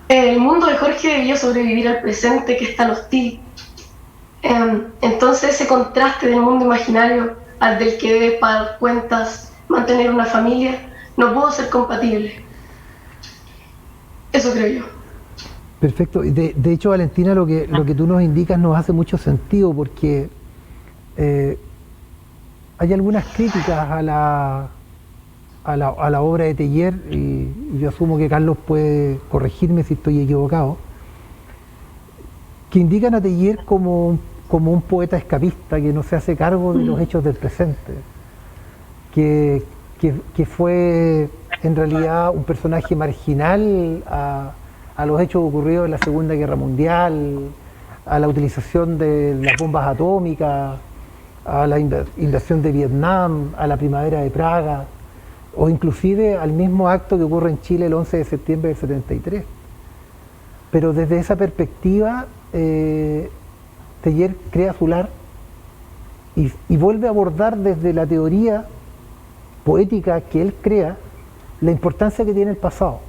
El mundo de Jorge debió sobrevivir al presente, que es tan hostil. Entonces ese contraste del mundo imaginario al del que debe pagar cuentas, mantener una familia, no pudo ser compatible. Eso creo yo. Perfecto. De hecho, Valentina, lo que tú nos indicas nos hace mucho sentido, porque hay algunas críticas a la obra de Teillier, y yo asumo que Carlos puede corregirme si estoy equivocado, que indican a Teillier como un poeta escapista que no se hace cargo de los hechos del presente, que que fue en realidad un personaje marginal a los hechos ocurridos en la Segunda Guerra Mundial, a la utilización de las bombas atómicas, a la invasión de Vietnam, a la primavera de Praga, o inclusive al mismo acto que ocurre en Chile el 11 de septiembre del 73. Pero desde esa perspectiva, Teillier crea Solar y vuelve a abordar desde la teoría poética que él crea la importancia que tiene el pasado.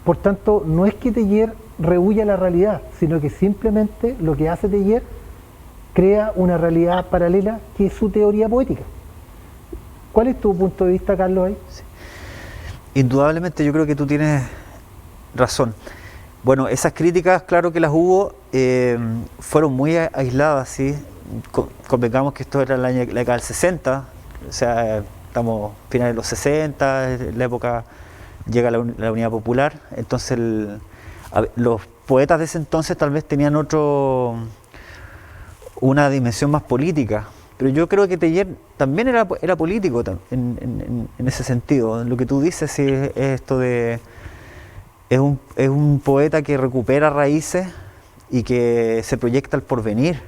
Por tanto, no es que Teillier rehuya la realidad, sino que simplemente lo que hace Teillier crea una realidad paralela que es su teoría poética. ¿Cuál es tu punto de vista, Carlos, ahí? Sí. Indudablemente yo creo que tú tienes razón. Bueno, esas críticas, claro que las hubo, fueron muy aisladas, ¿sí? Convengamos que esto era la década del 60, o sea, estamos a finales de los 60, la época llega la Unidad Popular, entonces los poetas de ese entonces tal vez tenían una dimensión más política, pero yo creo que Teillier también era político en ese sentido. Lo que tú dices sí, es esto de... Es un poeta que recupera raíces y que se proyecta al porvenir.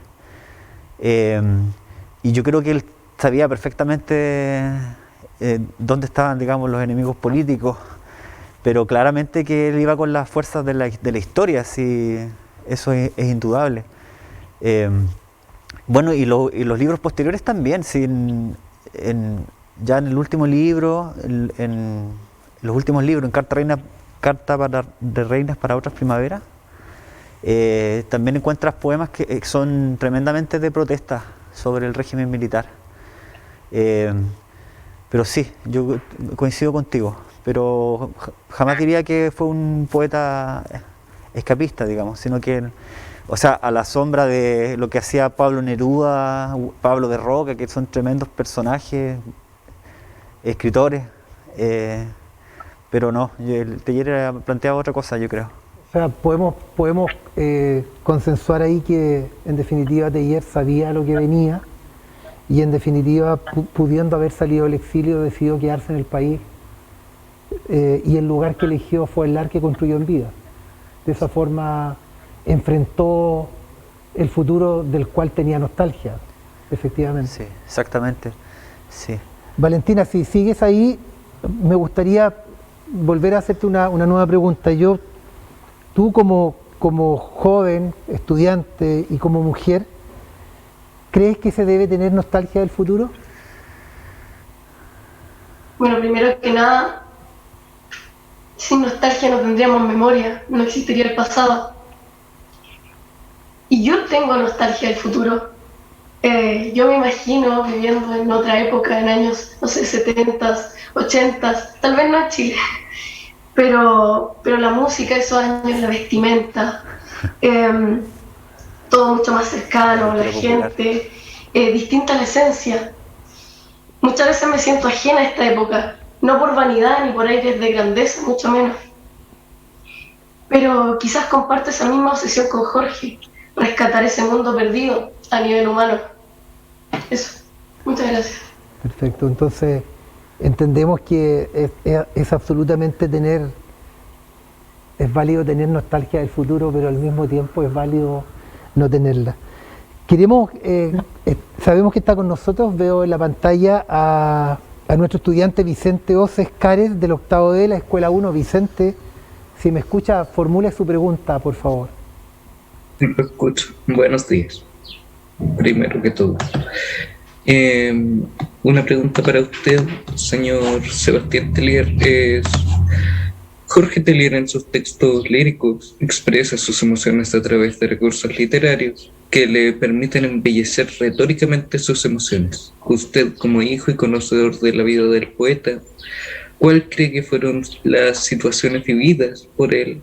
Y yo creo que él sabía perfectamente dónde estaban, digamos, los enemigos políticos, pero claramente que él iba con las fuerzas de la historia, sí, eso es indudable. Bueno, y los libros posteriores también, sí, ya en el último libro, en los últimos libros, en Carta de Reinas para otras primaveras, también encuentras poemas que son tremendamente de protesta sobre el régimen militar. Pero sí, yo coincido contigo, pero jamás diría que fue un poeta escapista, digamos, sino que, o sea, a la sombra de lo que hacía Pablo Neruda, Pablo de Roca, que son tremendos personajes, escritores, pero no, el Teillier planteaba otra cosa, yo creo. O sea, podemos consensuar ahí que en definitiva Teillier sabía lo que venía y en definitiva pudiendo haber salido del exilio decidió quedarse en el país y el lugar que eligió fue el lar que construyó en vida. De esa forma enfrentó el futuro del cual tenía nostalgia, efectivamente. Sí, exactamente, sí. Valentina, si sigues ahí, me gustaría volver a hacerte una nueva pregunta. Tú como joven, estudiante y como mujer, ¿crees que se debe tener nostalgia del futuro? Bueno, primero que nada, sin nostalgia no tendríamos memoria, no existiría el pasado. Y yo tengo nostalgia del futuro. Yo me imagino viviendo en otra época, en años, no sé, 70s, 80s, tal vez no en Chile, pero la música de esos años, la vestimenta, todo mucho más cercano, la gente, distinta la esencia. Muchas veces me siento ajena a esta época, no por vanidad ni por aires de grandeza, mucho menos. Pero quizás comparto esa misma obsesión con Jorge, rescatar ese mundo perdido a nivel humano. Eso. Muchas gracias. Perfecto. Entonces, entendemos que es absolutamente es válido tener nostalgia del futuro, pero al mismo tiempo es válido no tenerla. Sabemos que está con nosotros, veo en la pantalla a nuestro estudiante Vicente Oces Cares del octavo D, la Escuela 1. Vicente, si me escucha, formule su pregunta, por favor. Sí, lo escucho. Buenos días. Primero que todo. Una pregunta para usted, señor Sebastián Teillier. Jorge Teillier en sus textos líricos expresa sus emociones a través de recursos literarios que le permiten embellecer retóricamente sus emociones. Usted, como hijo y conocedor de la vida del poeta, ¿cuál cree que fueron las situaciones vividas por él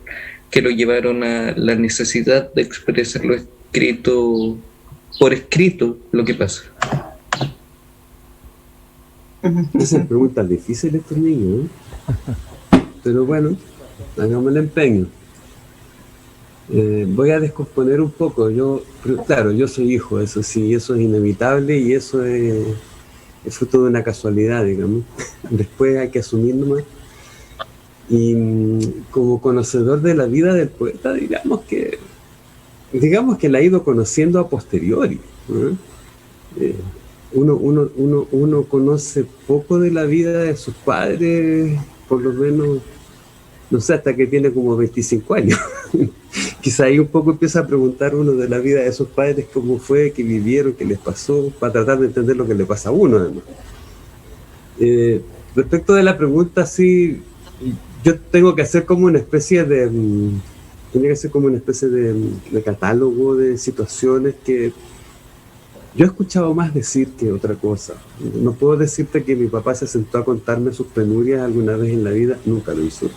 que lo llevaron a la necesidad de expresar por escrito lo que pasa? Hacen preguntas difíciles estos niños, ¿eh? Pero bueno, hagamos el empeño. Voy a descomponer un poco. Claro, yo soy hijo, eso sí, eso es inevitable y eso es es fruto de una casualidad, digamos. Después hay que asumir nomás. Y como conocedor de la vida del poeta, digamos que la ha ido conociendo a posteriori, ¿no? Uno conoce poco de la vida de sus padres, por lo menos, no sé, hasta que tiene como 25 años. Quizá ahí un poco empieza a preguntar uno de la vida de sus padres, cómo fue, qué vivieron, qué les pasó, para tratar de entender lo que le pasa a uno, además. Respecto de la pregunta, sí, yo tengo que hacer como una especie de... Tiene que ser como una especie de catálogo de situaciones que yo he escuchado más decir que otra cosa. No puedo decirte que mi papá se sentó a contarme sus penurias alguna vez en la vida, nunca lo hizo.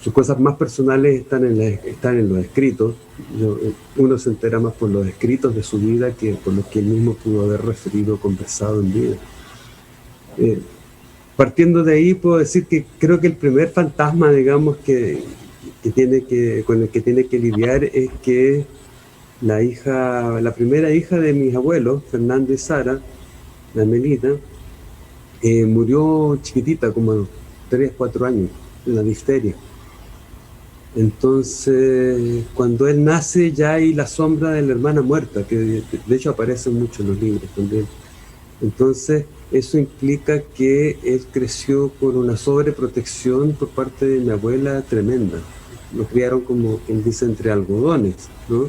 Sus cosas más personales están en los escritos. Uno se entera más por los escritos de su vida que por los que él mismo pudo haber referido o conversado en vida. Partiendo de ahí, puedo decir que creo que el primer fantasma, digamos, con el que tiene que lidiar es que la primera hija de mis abuelos, Fernando y Sara, la Melita, murió chiquitita, como a los 3, 4 años, en la difteria. Entonces, cuando él nace, ya hay la sombra de la hermana muerta, que de hecho aparece mucho en los libros también. Entonces, eso implica que él creció con una sobreprotección por parte de mi abuela tremenda. Lo criaron, como quien dice, entre algodones, ¿no?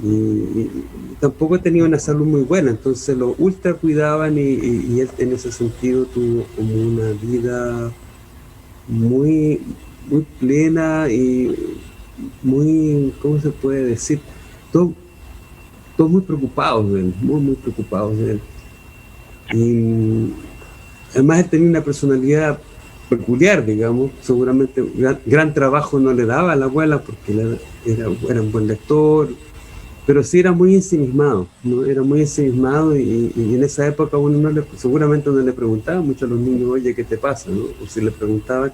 Y tampoco tenía una salud muy buena, entonces lo ultra cuidaban y él en ese sentido tuvo como una vida muy, muy plena y muy, ¿cómo se puede decir? Todos muy preocupados de él, muy preocupados de él. Y además él tenía una personalidad peculiar, digamos. Seguramente gran trabajo no le daba a la abuela porque era un buen lector, pero sí era muy ensimismado, ¿no? Era muy ensimismado y en esa época seguramente uno le preguntaba mucho a los niños, oye, ¿qué te pasa? ¿No? O si le preguntaban,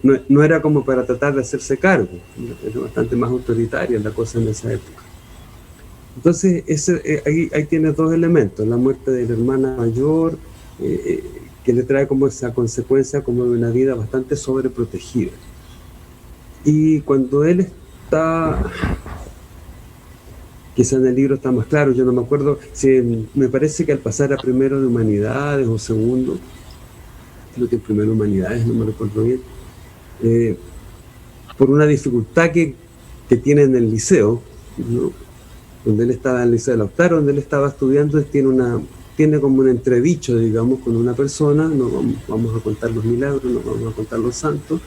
no era como para tratar de hacerse cargo, era bastante más autoritaria la cosa en esa época. Entonces, ahí tienes dos elementos, la muerte de la hermana mayor, que le trae como esa consecuencia como de una vida bastante sobreprotegida. Y cuando él está, quizá en el libro está más claro, yo no me acuerdo, me parece que al pasar a primero de humanidades o segundo, creo que primero de humanidades, no me recuerdo bien, por una dificultad que tiene en el liceo, ¿no? Donde él estaba en el Liceo de Lautaro, donde él estaba estudiando, él tiene como un entredicho, digamos, con una persona, no vamos a contar los milagros, no vamos a contar los santos,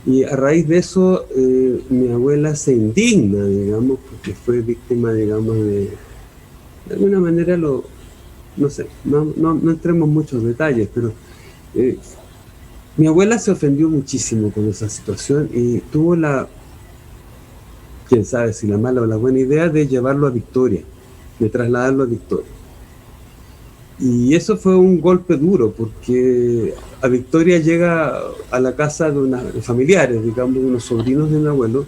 y a raíz de eso mi abuela se indigna, digamos, porque fue víctima, digamos, de alguna manera, no sé, no entremos en muchos detalles, pero mi abuela se ofendió muchísimo con esa situación y tuvo quién sabe si la mala o la buena idea de llevarlo a Victoria, de trasladarlo a Victoria. Y eso fue un golpe duro, porque a Victoria llega a la casa de unos familiares, digamos, unos sobrinos de mi abuelo,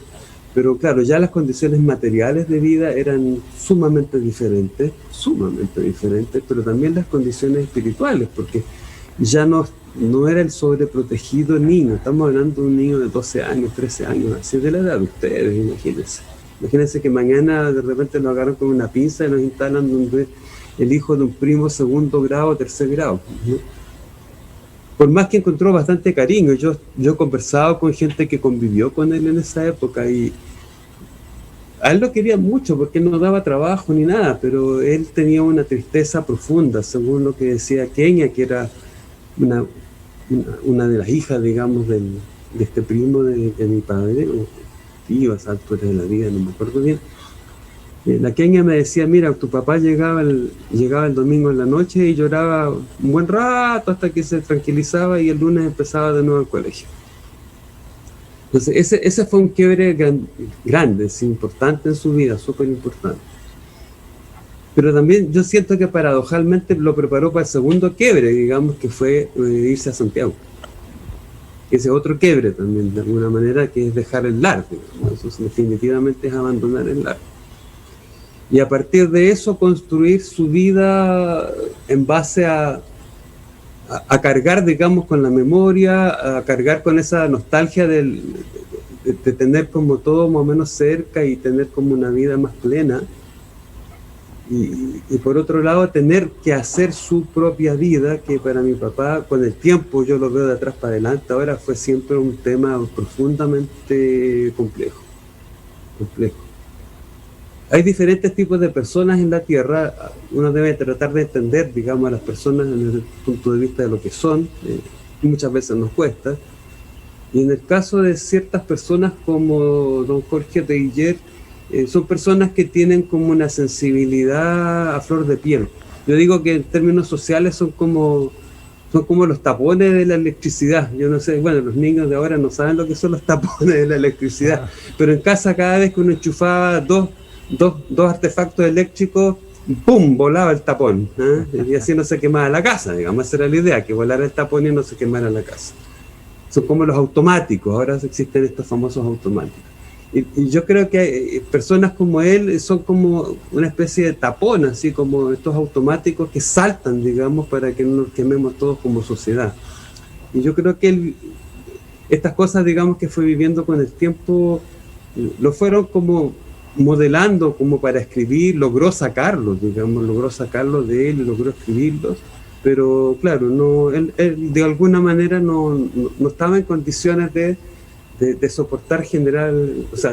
pero claro, ya las condiciones materiales de vida eran sumamente diferentes, pero también las condiciones espirituales, porque ya no era el sobreprotegido niño, estamos hablando de un niño de 12 años, 13 años, así de la edad de ustedes, imagínense. Imagínense que mañana de repente nos agarran con una pinza y nos instalan donde el hijo de un primo segundo grado, tercer grado, ¿no? Por más que encontró bastante cariño, yo he conversado con gente que convivió con él en esa época y a él lo quería mucho porque él no daba trabajo ni nada, pero él tenía una tristeza profunda, según lo que decía Kenia, que era una de las hijas, digamos, de este primo de mi padre, o tío, a alturas de la vida, no me acuerdo bien. La Kenia me decía, mira, tu papá llegaba el domingo en la noche y lloraba un buen rato hasta que se tranquilizaba y el lunes empezaba de nuevo el colegio. Entonces ese fue un quiebre grande, importante en su vida, súper importante. Pero también yo siento que paradojalmente lo preparó para el segundo quiebre, digamos, que fue irse a Santiago. Ese otro quiebre también, de alguna manera, que es dejar el lar, digamos. Eso definitivamente es abandonar el lar. y a partir de eso construir su vida en base a cargar, digamos, con la memoria, a cargar con esa nostalgia de tener como todo más o menos cerca y tener como una vida más plena. Y por otro lado, tener que hacer su propia vida, que para mi papá, con el tiempo, yo lo veo de atrás para adelante, ahora fue siempre un tema profundamente complejo. Hay diferentes tipos de personas en la Tierra. Uno debe tratar de entender, digamos, a las personas desde el punto de vista de lo que son, y muchas veces nos cuesta. Y en el caso de ciertas personas como don Jorge Teillier, son personas que tienen como una sensibilidad a flor de piel. Yo digo que en términos sociales son como los tapones de la electricidad. Yo no sé, bueno, los niños de ahora no saben lo que son los tapones de la electricidad, pero en casa cada vez que uno enchufaba dos artefactos eléctricos, ¡pum!, volaba el tapón, ¿eh? Y así no se quemaba la casa, digamos, esa era la idea, que volara el tapón y no se quemara la casa. Son como los automáticos, ahora existen estos famosos automáticos. Y yo creo que hay personas como él son como una especie de tapón, así como estos automáticos que saltan, digamos, para que no nos quememos todos como sociedad. Y yo creo que estas cosas, digamos, que fue viviendo con el tiempo, lo fueron como modelando como para escribir, logró sacarlos de él, logró escribirlos, pero claro, él de alguna manera no estaba en condiciones de soportar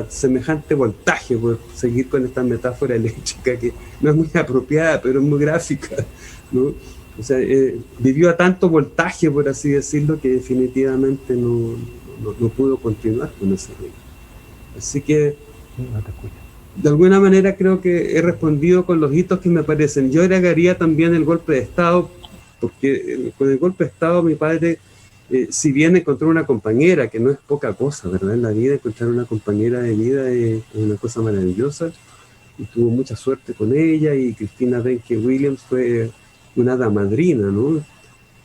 semejante voltaje, por seguir con esta metáfora eléctrica que no es muy apropiada, pero es muy gráfica, ¿no? O sea, vivió a tanto voltaje, por así decirlo, que definitivamente no pudo continuar con esa vida. Así que, de alguna manera creo que he respondido con los hitos que me parecen. Yo agregaría también el golpe de Estado, porque con el golpe de Estado mi padre, si bien encontró una compañera, que no es poca cosa, ¿verdad? En la vida, encontrar una compañera de vida es una cosa maravillosa, y tuvo mucha suerte con ella, y Cristina Benke Williams fue una hada madrina, ¿no?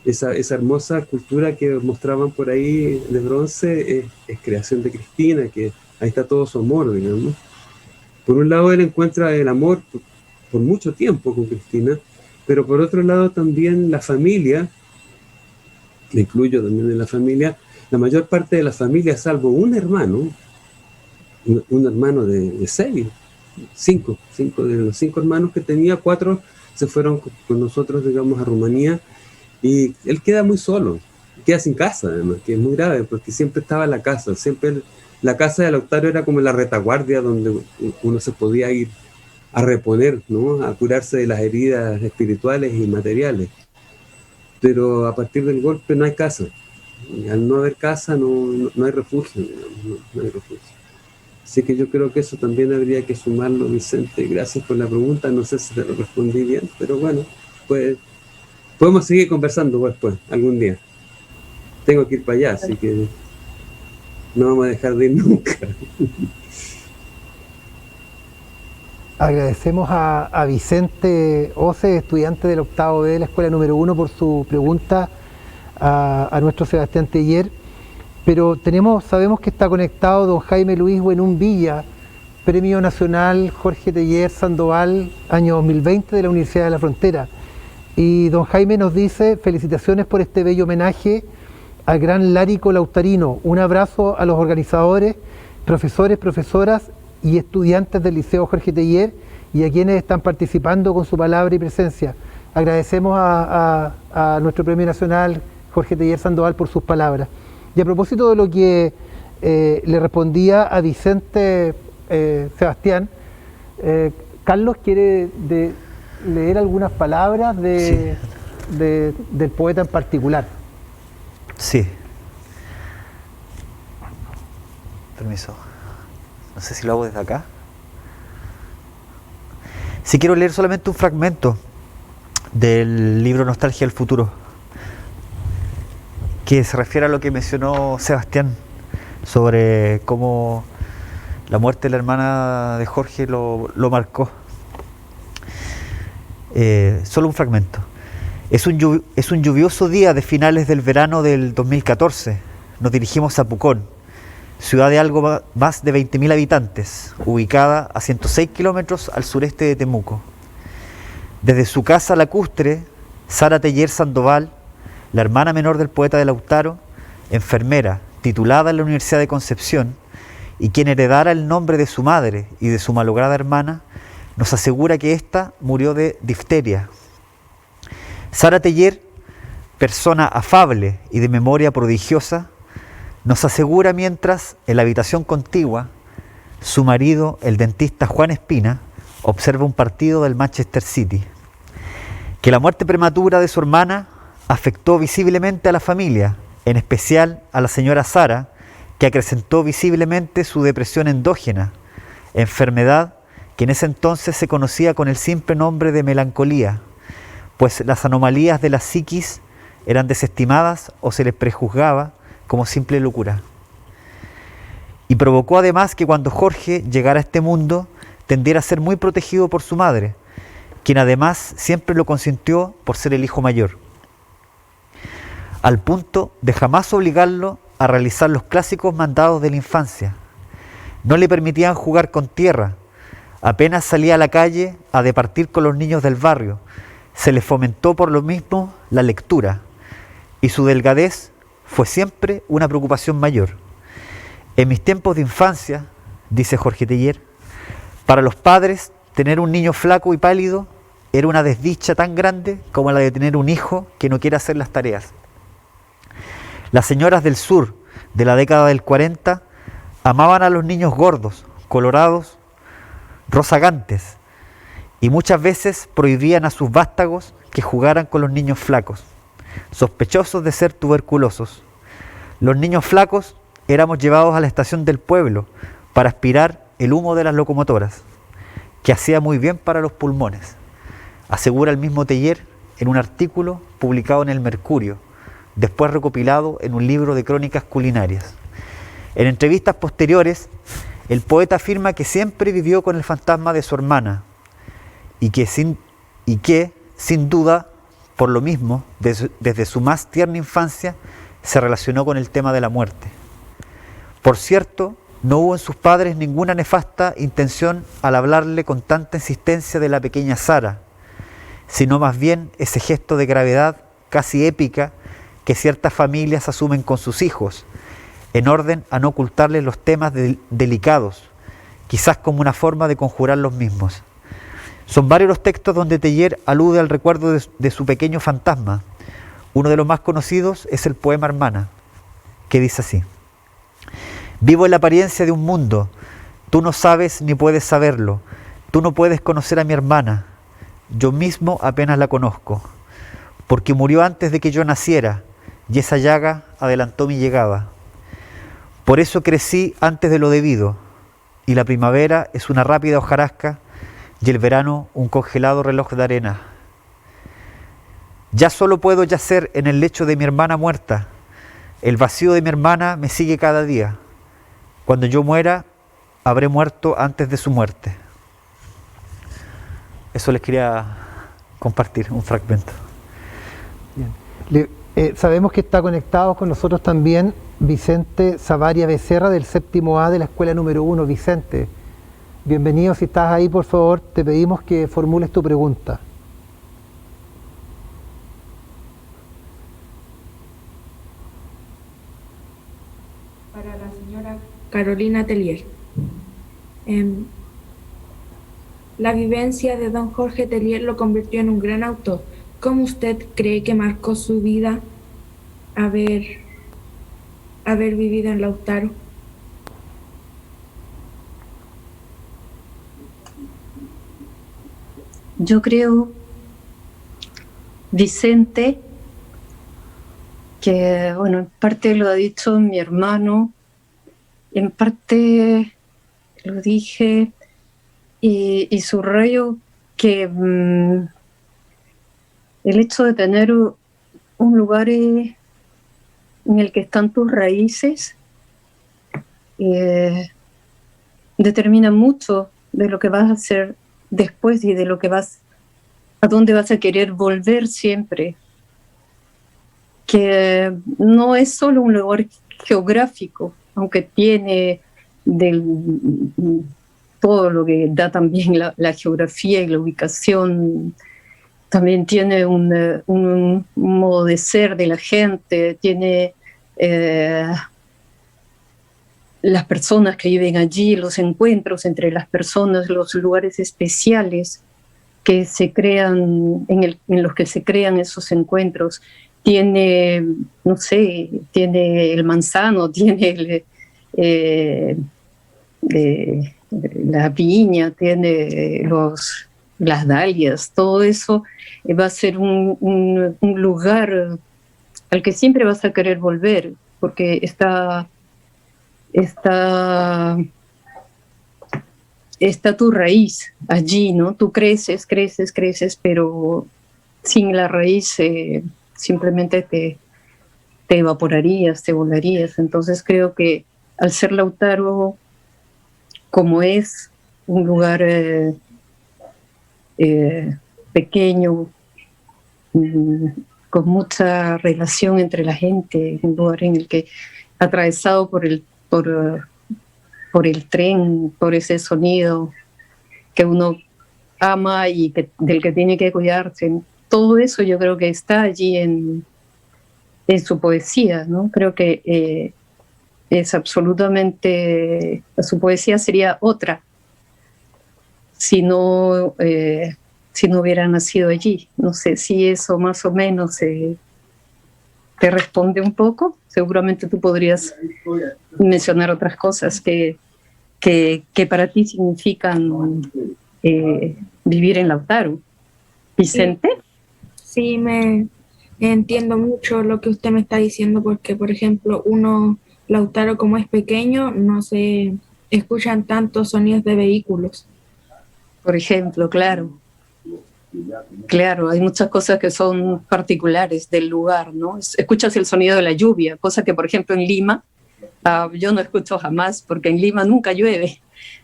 Esa hermosa cultura que mostraban por ahí de bronce es creación de Cristina, que ahí está todo su amor, digamos. Por un lado, él encuentra el amor por mucho tiempo con Cristina, pero por otro lado también la familia, me incluyo también en la familia, la mayor parte de la familia, salvo un hermano de 5 de los 5 hermanos que tenía, 4 se fueron con nosotros, digamos, a Rumanía, y él queda muy solo, queda sin casa además, que es muy grave, porque siempre estaba en la casa, la casa de Lautaro era como la retaguardia donde uno se podía ir a reponer, ¿no? A curarse de las heridas espirituales y materiales. Pero a partir del golpe no hay casa. Y al no haber casa no hay refugio, digamos, no hay refugio. Así que yo creo que eso también habría que sumarlo, Vicente. Gracias por la pregunta, no sé si te lo respondí bien, pero bueno, pues podemos seguir conversando después, algún día. Tengo que ir para allá, así que no vamos a dejar de ir nunca. Agradecemos a Vicente Oce, estudiante del 8º B de la Escuela número 1, por su pregunta a nuestro Sebastián Teillier, pero sabemos que está conectado don Jaime Luis Buenún Villa, Premio Nacional Jorge Teillier Sandoval, año 2020 de la Universidad de la Frontera. Y don Jaime nos dice: felicitaciones por este bello homenaje al gran lárico lautarino. Un abrazo a los organizadores, profesores, profesoras y estudiantes del Liceo Jorge Teillier y a quienes están participando con su palabra y presencia. Agradecemos a nuestro Premio Nacional Jorge Teillier Sandoval por sus palabras. Y a propósito de lo que le respondía a Vicente Sebastián, Carlos quiere leer algunas palabras del poeta en particular. Sí. Permiso. No sé si lo hago desde acá. Sí, quiero leer solamente un fragmento del libro Nostalgia del Futuro, que se refiere a lo que mencionó Sebastián sobre cómo la muerte de la hermana de Jorge lo marcó. Solo un fragmento. Es un lluvioso día de finales del verano del 2014. Nos dirigimos a Pucón. ciudad de algo más de 20.000 habitantes, ubicada a 106 kilómetros al sureste de Temuco. Desde su casa lacustre, Sara Teller Sandoval, la hermana menor del poeta de Lautaro, enfermera, titulada en la Universidad de Concepción, y quien heredara el nombre de su madre y de su malograda hermana, nos asegura que ésta murió de difteria. Sara Teller, persona afable y de memoria prodigiosa, nos asegura mientras, en la habitación contigua, su marido, el dentista Juan Espina, observa un partido del Manchester City, que la muerte prematura de su hermana afectó visiblemente a la familia, en especial a la señora Sara, que acrecentó visiblemente su depresión endógena, enfermedad que en ese entonces se conocía con el simple nombre de melancolía, pues las anomalías de la psiquis eran desestimadas o se les prejuzgaba como simple locura. Y provocó además que cuando Jorge llegara a este mundo tendiera a ser muy protegido por su madre, quien además siempre lo consintió por ser el hijo mayor, al punto de jamás obligarlo a realizar los clásicos mandados de la infancia. No le permitían jugar con tierra, apenas salía a la calle a departir con los niños del barrio. Se le fomentó por lo mismo la lectura, y su delgadez fue siempre una preocupación mayor. En mis tiempos de infancia, dice Jorge Teller, para los padres tener un niño flaco y pálido era una desdicha tan grande como la de tener un hijo que no quiere hacer las tareas. Las señoras del sur de la década del 40 amaban a los niños gordos, colorados, rozagantes, y muchas veces prohibían a sus vástagos que jugaran con los niños flacos, sospechosos de ser tuberculosos. Los niños flacos éramos llevados a la estación del pueblo para aspirar el humo de las locomotoras, que hacía muy bien para los pulmones, asegura el mismo Teller en un artículo publicado en El Mercurio, después recopilado en un libro de crónicas culinarias. En entrevistas posteriores, el poeta afirma que siempre vivió con el fantasma de su hermana y que sin duda, por lo mismo, desde su más tierna infancia, se relacionó con el tema de la muerte. Por cierto, no hubo en sus padres ninguna nefasta intención al hablarle con tanta insistencia de la pequeña Sara, sino más bien ese gesto de gravedad casi épica que ciertas familias asumen con sus hijos, en orden a no ocultarles los temas delicados, quizás como una forma de conjurar los mismos. Son varios los textos donde Teller alude al recuerdo de su pequeño fantasma. Uno de los más conocidos es el poema Hermana, que dice así: vivo en la apariencia de un mundo, tú no sabes ni puedes saberlo, tú no puedes conocer a mi hermana, yo mismo apenas la conozco, porque murió antes de que yo naciera, y esa llaga adelantó mi llegada. Por eso crecí antes de lo debido, y la primavera es una rápida hojarasca, y el verano un congelado reloj de arena. Ya solo puedo yacer en el lecho de mi hermana muerta, el vacío de mi hermana me sigue cada día. Cuando yo muera, habré muerto antes de su muerte. Eso les quería compartir, un fragmento. Bien. Sabemos que está conectado con nosotros también Vicente Savaria Becerra del séptimo A de la escuela número 1. Vicente, bienvenido. Si estás ahí, por favor, te pedimos que formules tu pregunta. Para la señora Carolina Teller. La vivencia de don Jorge Teller lo convirtió en un gran autor. ¿Cómo usted cree que marcó su vida haber vivido en Lautaro? Yo creo, Vicente, que bueno, en parte lo ha dicho mi hermano, en parte lo dije y subrayo que el hecho de tener un lugar en el que están tus raíces determina mucho de lo que vas a hacer después y de lo que a dónde vas a querer volver siempre. Que no es solo un lugar geográfico, aunque tiene todo lo que da también la geografía y la ubicación, también tiene un modo de ser de la gente, tiene las personas que viven allí, los encuentros entre las personas, los lugares especiales que se crean, en los que se crean esos encuentros. Tiene, no sé, tiene el manzano, tiene la viña, tiene las dalias, todo eso va a ser un lugar al que siempre vas a querer volver, porque está tu raíz allí, ¿no? Tú creces, pero sin la raíz simplemente te evaporarías, te volarías. Entonces creo que al ser Lautaro, como es un lugar pequeño, con mucha relación entre la gente, un lugar en el que atravesado por el tren, por ese sonido que uno ama y del que tiene que cuidarse. Todo eso yo creo que está allí en su poesía, ¿no? Creo que es absolutamente... Su poesía sería otra si no hubiera nacido allí. No sé si eso más o menos te responde un poco. Seguramente tú podrías mencionar otras cosas que para ti significan vivir en Lautaro. Vicente. Sí, me entiendo mucho lo que usted me está diciendo, porque, por ejemplo, Lautaro, como es pequeño, no se escuchan tantos sonidos de vehículos. Por ejemplo, claro. Claro, hay muchas cosas que son particulares del lugar, ¿no? Escuchas el sonido de la lluvia, cosa que, por ejemplo, en Lima, yo no escucho jamás, porque en Lima nunca llueve.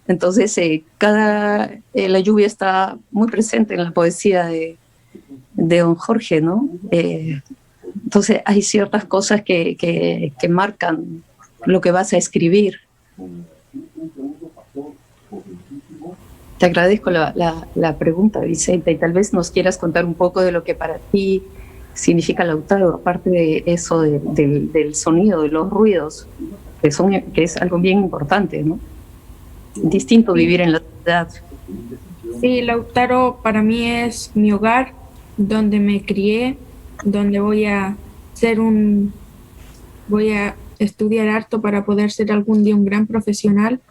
Entonces, la lluvia está muy presente en la poesía de don Jorge, ¿no? Entonces, hay ciertas cosas que marcan lo que vas a escribir. Te agradezco la pregunta, Vicente, y tal vez nos quieras contar un poco de lo que para ti significa Lautaro, aparte de eso del sonido, de los ruidos, que es algo bien importante, ¿no? Distinto vivir en la ciudad. Sí, Lautaro para mí es mi hogar, donde me crié, donde voy a estudiar harto para poder ser algún día un gran profesional.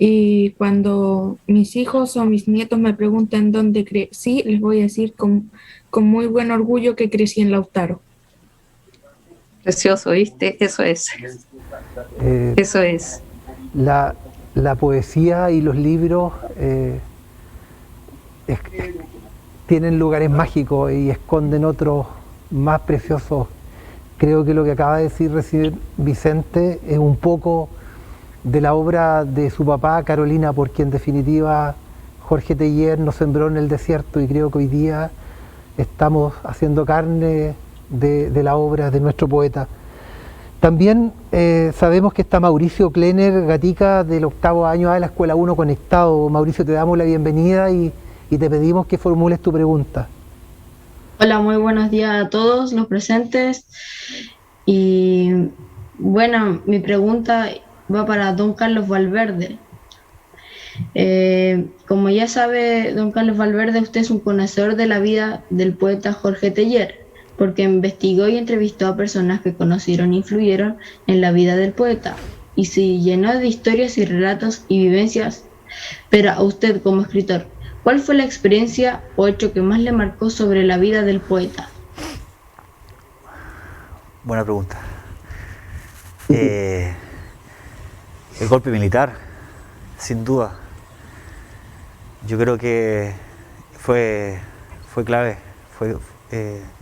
Y cuando mis hijos o mis nietos me preguntan dónde crecí, les voy a decir con muy buen orgullo que crecí en Lautaro. Precioso, ¿viste? Eso es. Eso es. La poesía y los libros tienen lugares mágicos y esconden otros más preciosos. Creo que lo que acaba de decir recién Vicente es un poco de la obra de su papá, Carolina, porque en definitiva Jorge Teillier nos sembró en el desierto, y creo que hoy día estamos haciendo carne de la obra de nuestro poeta. También sabemos que está Mauricio Klenner Gatica, del 8º año A de la Escuela 1 conectado. Mauricio, te damos la bienvenida y te pedimos que formules tu pregunta. Hola, muy buenos días a todos los presentes. Y bueno, mi pregunta va para don Carlos Valverde. Como ya sabe don Carlos Valverde, usted es un conocedor de la vida del poeta Jorge Teillier, porque investigó y entrevistó a personas que conocieron e influyeron en la vida del poeta, y se llenó de historias y relatos y vivencias. Pero a usted, como escritor, ¿cuál fue la experiencia o hecho que más le marcó sobre la vida del poeta? Buena pregunta. El golpe militar, sin duda. Yo creo que fue clave.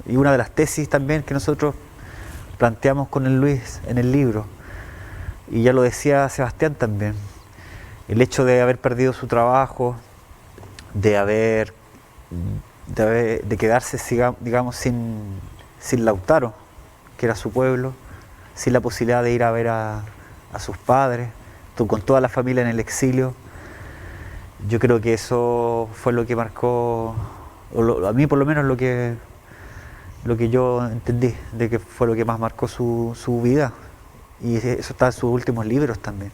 Y una de las tesis también que nosotros planteamos con el Luis en el libro, y ya lo decía Sebastián también, el hecho de haber perdido su trabajo, de quedarse, digamos, sin Lautaro, que era su pueblo, sin la posibilidad de ir a ver a sus padres, con toda la familia en el exilio. Yo creo que eso fue lo que marcó, a mí por lo menos lo que yo entendí, de que fue lo que más marcó su vida. Y eso está en sus últimos libros también.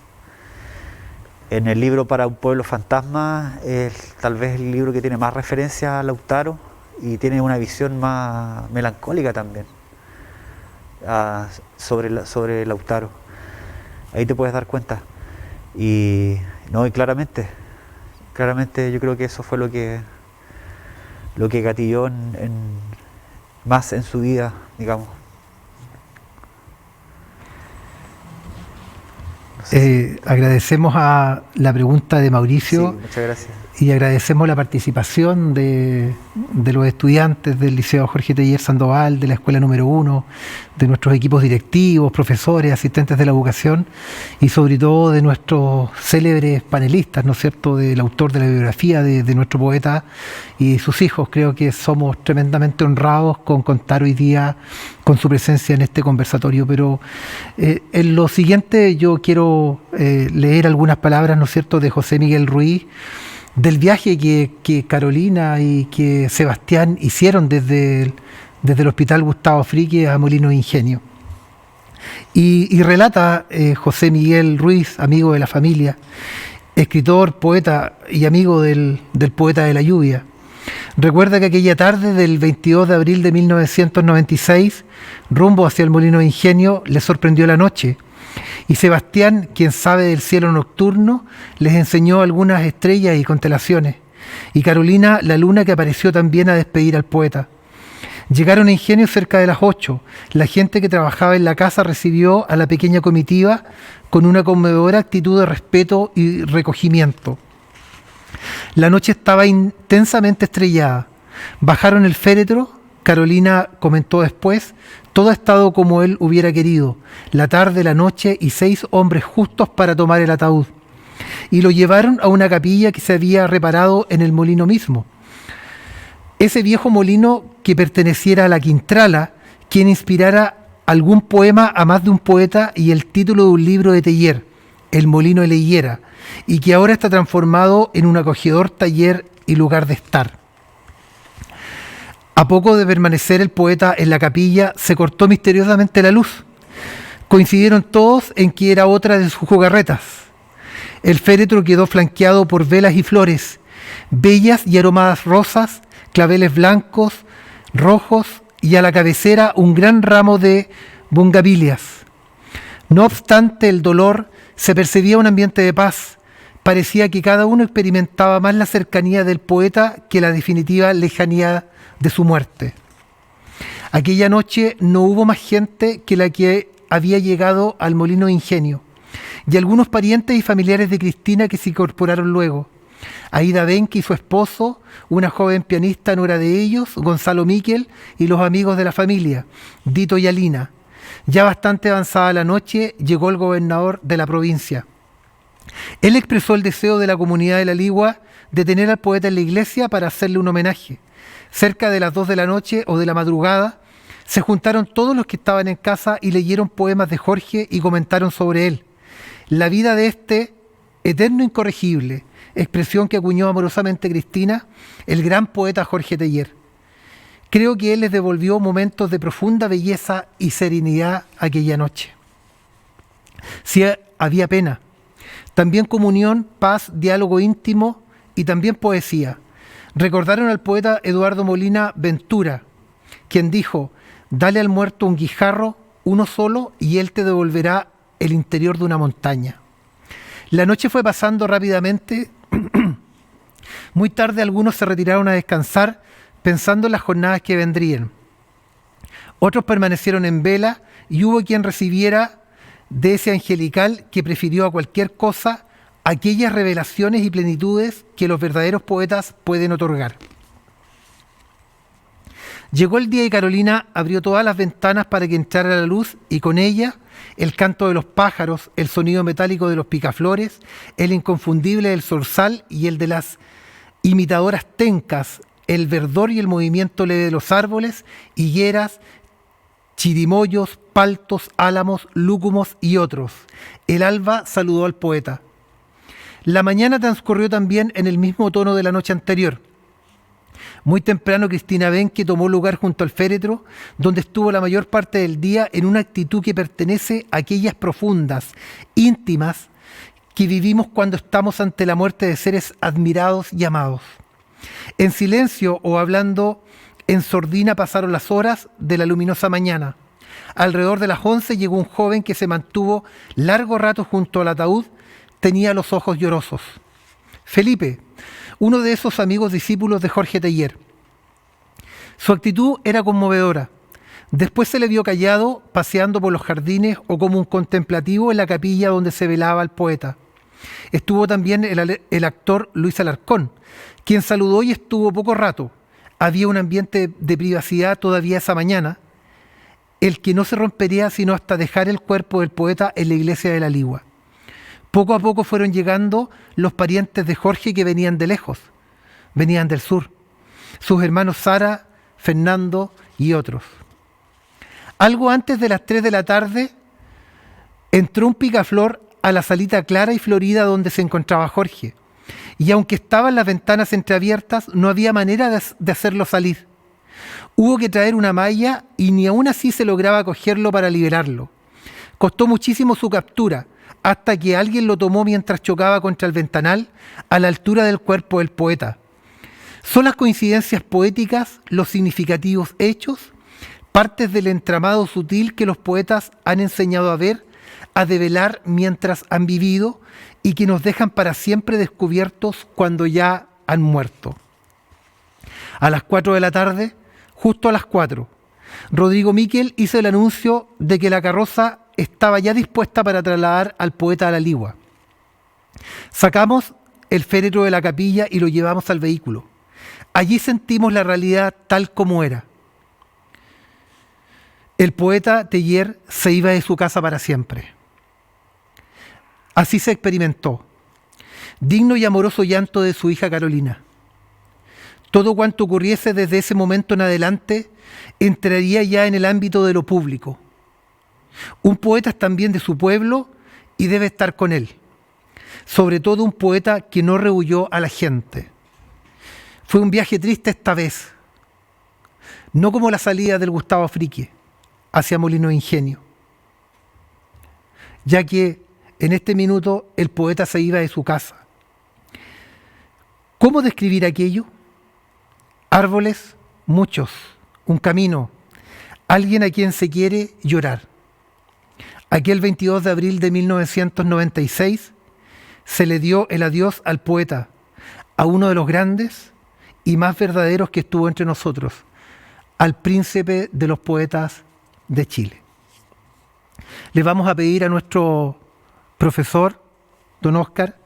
En el libro Para un pueblo fantasma es tal vez el libro que tiene más referencia a Lautaro y tiene una visión más melancólica también sobre Lautaro. Ahí te puedes dar cuenta. Y claramente yo creo que eso fue lo que gatilló más en su vida, digamos. Agradecemos a la pregunta de Mauricio. Sí, muchas gracias. Y agradecemos la participación de los estudiantes del Liceo Jorge Teillier Sandoval, de la Escuela número 1, de nuestros equipos directivos, profesores, asistentes de la educación y sobre todo de nuestros célebres panelistas, ¿no es cierto?, del autor de la biografía de nuestro poeta y sus hijos. Creo que somos tremendamente honrados con contar hoy día con su presencia en este conversatorio. Pero en lo siguiente yo quiero leer algunas palabras, ¿no es cierto?, de José Miguel Ruiz, del viaje que Carolina y que Sebastián hicieron desde el Hospital Gustavo Fricke a Molinos Ingenio. Y relata José Miguel Ruiz, amigo de la familia, escritor, poeta y amigo del poeta de la lluvia. Recuerda que aquella tarde del 22 de abril de 1996, rumbo hacia el Molino Ingenio, le sorprendió la noche. Y Sebastián, quien sabe del cielo nocturno, les enseñó algunas estrellas y constelaciones. Y Carolina, la luna que apareció también a despedir al poeta. Llegaron a Ingenio cerca de las 8. La gente que trabajaba en la casa recibió a la pequeña comitiva con una conmovedora actitud de respeto y recogimiento. La noche estaba intensamente estrellada. Bajaron el féretro. Carolina comentó después: todo ha estado como él hubiera querido, la tarde, la noche y 6 hombres justos para tomar el ataúd. Y lo llevaron a una capilla que se había reparado en el molino mismo. Ese viejo molino que perteneciera a la Quintrala, quien inspirara algún poema a más de un poeta y el título de un libro de Teillier, El Molino de la Higuera, y que ahora está transformado en un acogedor taller y lugar de estar. A poco de permanecer el poeta en la capilla, se cortó misteriosamente la luz. Coincidieron todos en que era otra de sus jugarretas. El féretro quedó flanqueado por velas y flores, bellas y aromadas rosas, claveles blancos, rojos y a la cabecera un gran ramo de bungabilias. No obstante el dolor, se percibía un ambiente de paz. Parecía que cada uno experimentaba más la cercanía del poeta que la definitiva lejanía de su muerte. Aquella noche no hubo más gente que la que había llegado al Molino Ingenio, y algunos parientes y familiares de Cristina que se incorporaron luego. Aida Benque y su esposo, una joven pianista nuera de ellos, Gonzalo Miquel, y los amigos de la familia, Dito y Alina. Ya bastante avanzada la noche, llegó el gobernador de la provincia. Él expresó el deseo de la comunidad de La Ligua de tener al poeta en la iglesia para hacerle un homenaje. Cerca de las 2 de la noche o de la madrugada, se juntaron todos los que estaban en casa y leyeron poemas de Jorge y comentaron sobre él. La vida de este eterno incorregible, expresión que acuñó amorosamente Cristina, el gran poeta Jorge Teillier. Creo que él les devolvió momentos de profunda belleza y serenidad aquella noche. Sí, había pena, también comunión, paz, diálogo íntimo y también poesía. Recordaron al poeta Eduardo Molina Ventura, quien dijo: dale al muerto un guijarro, uno solo, y él te devolverá el interior de una montaña. La noche fue pasando rápidamente. Muy tarde algunos se retiraron a descansar, pensando en las jornadas que vendrían. Otros permanecieron en vela y hubo quien recibiera de ese angelical que prefirió a cualquier cosa aquellas revelaciones y plenitudes que los verdaderos poetas pueden otorgar. Llegó el día y Carolina abrió todas las ventanas para que entrara la luz, y con ella el canto de los pájaros, el sonido metálico de los picaflores, el inconfundible del zorzal y el de las imitadoras tencas, el verdor y el movimiento leve de los árboles, higueras, chirimoyos, paltos, álamos, lúcumos y otros. El alba saludó al poeta. La mañana transcurrió también en el mismo tono de la noche anterior. Muy temprano Cristina Benque tomó lugar junto al féretro, donde estuvo la mayor parte del día en una actitud que pertenece a aquellas profundas, íntimas, que vivimos cuando estamos ante la muerte de seres admirados y amados. En silencio o hablando en sordina pasaron las horas de la luminosa mañana. Alrededor de las 11 llegó un joven que se mantuvo largo rato junto al ataúd. Tenía los ojos llorosos. Felipe, uno de esos amigos discípulos de Jorge Teillier. Su actitud era conmovedora. Después se le vio callado, paseando por los jardines o como un contemplativo en la capilla donde se velaba al poeta. Estuvo también el actor Luis Alarcón, quien saludó y estuvo poco rato. Había un ambiente de privacidad todavía esa mañana, el que no se rompería sino hasta dejar el cuerpo del poeta en la iglesia de la Ligua. Poco a poco fueron llegando los parientes de Jorge que venían de lejos, venían del sur, sus hermanos Sara, Fernando y otros. Algo antes de las 3 de la tarde entró un picaflor a la salita clara y florida donde se encontraba Jorge, y aunque estaban las ventanas entreabiertas, no había manera de hacerlo salir. Hubo que traer una malla y ni aún así se lograba cogerlo para liberarlo. Costó muchísimo su captura, hasta que alguien lo tomó mientras chocaba contra el ventanal a la altura del cuerpo del poeta. Son las coincidencias poéticas, los significativos hechos, partes del entramado sutil que los poetas han enseñado a ver, a develar mientras han vivido y que nos dejan para siempre descubiertos cuando ya han muerto. A las 4 de la tarde, justo a las 4, Rodrigo Miquel hizo el anuncio de que la carroza estaba ya dispuesta para trasladar al poeta a la Ligua. Sacamos el féretro de la capilla y lo llevamos al vehículo. Allí sentimos la realidad tal como era. El poeta Teillier se iba de su casa para siempre. Así se experimentó. Digno y amoroso llanto de su hija Carolina. Todo cuanto ocurriese desde ese momento en adelante entraría ya en el ámbito de lo público. Un poeta es también de su pueblo y debe estar con él. Sobre todo un poeta que no rehuyó a la gente. Fue un viaje triste esta vez, no como la salida del Gustavo Fricke hacia Molino de Ingenio, ya que en este minuto el poeta se iba de su casa. ¿Cómo describir aquello? Árboles, muchos, un camino, alguien a quien se quiere llorar. Aquel 22 de abril de 1996 se le dio el adiós al poeta, a uno de los grandes y más verdaderos que estuvo entre nosotros, al príncipe de los poetas de Chile. Le vamos a pedir a nuestro profesor, don Óscar,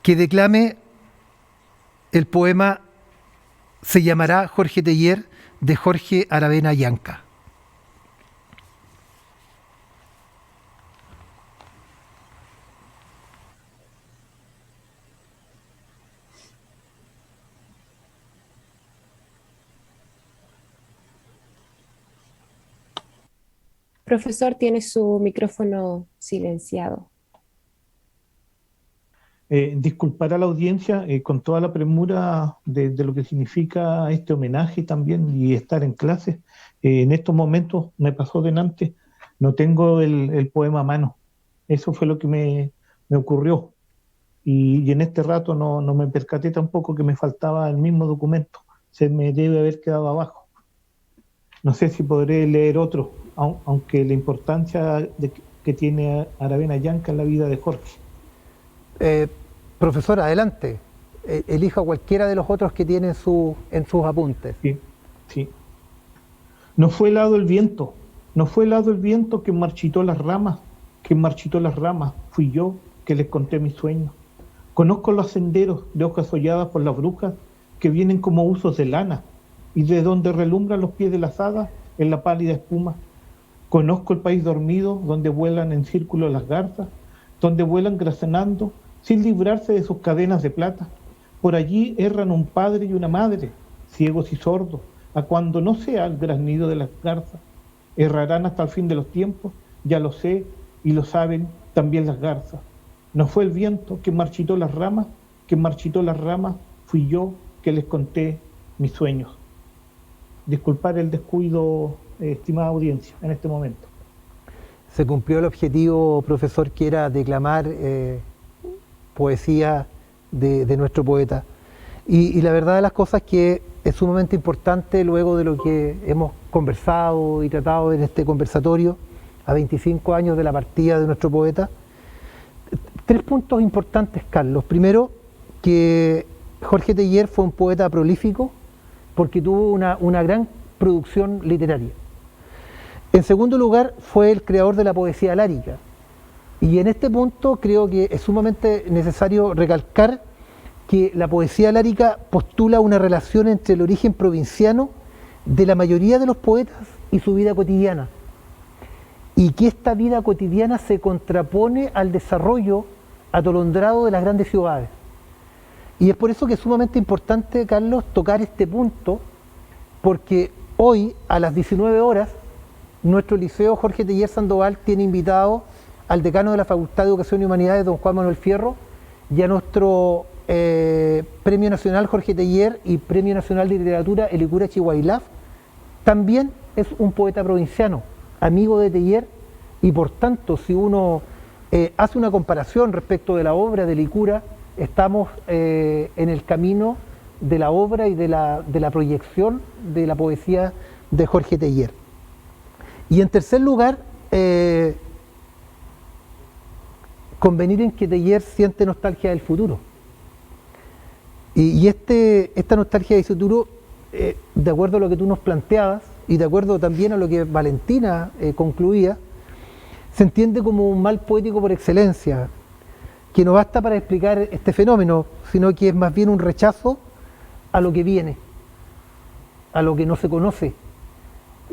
que declame el poema Se llamará Jorge Teillier, de Jorge Aravena Llanca. Profesor, tiene su micrófono silenciado. Disculpar a la audiencia con toda la premura de lo que significa este homenaje también y estar en clase. En estos momentos me pasó delante, no tengo el poema a mano. Eso fue lo que me ocurrió. Y en este rato no me percaté tampoco que me faltaba el mismo documento. Se me debe haber quedado abajo. No sé si podré leer otro, aunque la importancia que tiene Aravena Llanca en la vida de Jorge. Profesor, adelante. Elija cualquiera de los otros que tiene en sus apuntes. Sí. No fue helado el viento, no fue helado el viento que marchitó las ramas, fui yo que les conté mis sueños. Conozco los senderos de hojas holladas por las brujas que vienen como usos de lana y de donde relumbran los pies de las hadas en la pálida espuma. Conozco el país dormido donde vuelan en círculo las garzas, donde vuelan gracenando sin librarse de sus cadenas de plata. Por allí erran un padre y una madre, ciegos y sordos, a cuando no sea el graznido de las garzas. Errarán hasta el fin de los tiempos, ya lo sé, y lo saben también las garzas. No fue el viento que marchitó las ramas, fui yo que les conté mis sueños. Disculpar el descuido, estimada audiencia, en este momento. Se cumplió el objetivo, profesor, que era declamar poesía de nuestro poeta. Y la verdad de las cosas es que es sumamente importante, luego de lo que hemos conversado y tratado en este conversatorio, a 25 años de la partida de nuestro poeta, 3 puntos importantes, Carlos. Primero, que Jorge Teillier fue un poeta prolífico porque tuvo una gran producción literaria. En segundo lugar, fue el creador de la poesía lárica. Y en este punto creo que es sumamente necesario recalcar que la poesía lárica postula una relación entre el origen provinciano de la mayoría de los poetas y su vida cotidiana. Y que esta vida cotidiana se contrapone al desarrollo atolondrado de las grandes ciudades. Y es por eso que es sumamente importante, Carlos, tocar este punto, porque hoy, a las 19 horas, nuestro liceo Jorge Teillier Sandoval tiene invitado al decano de la Facultad de Educación y Humanidades, don Juan Manuel Fierro, y a nuestro Premio Nacional Jorge Teillier y Premio Nacional de Literatura Elicura Chihuahilaf. También es un poeta provinciano, amigo de Teillier, y por tanto, si uno hace una comparación respecto de la obra de Elicura, estamos en el camino de la obra y de la proyección de la poesía de Jorge Teillier. Y en tercer lugar, convenir en que Teillier siente nostalgia del futuro. Y esta nostalgia del futuro, de acuerdo a lo que tú nos planteabas, y de acuerdo también a lo que Valentina concluía, se entiende como un mal poético por excelencia, que no basta para explicar este fenómeno, sino que es más bien un rechazo a lo que viene, a lo que no se conoce,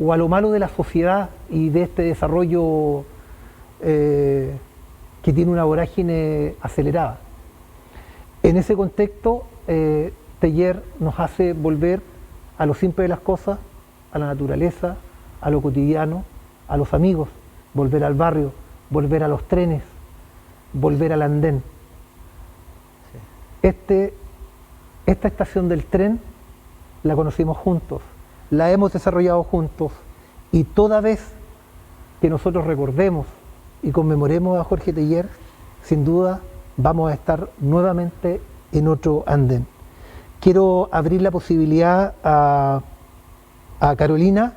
o a lo malo de la sociedad y de este desarrollo que tiene una vorágine acelerada. En ese contexto, Teillier nos hace volver a lo simple de las cosas, a la naturaleza, a lo cotidiano, a los amigos, volver al barrio, volver a los trenes, volver al andén. Esta estación del tren la conocimos juntos, la hemos desarrollado juntos, y toda vez que nosotros recordemos y conmemoremos a Jorge Teillier, sin duda vamos a estar nuevamente en otro andén. Quiero abrir la posibilidad a Carolina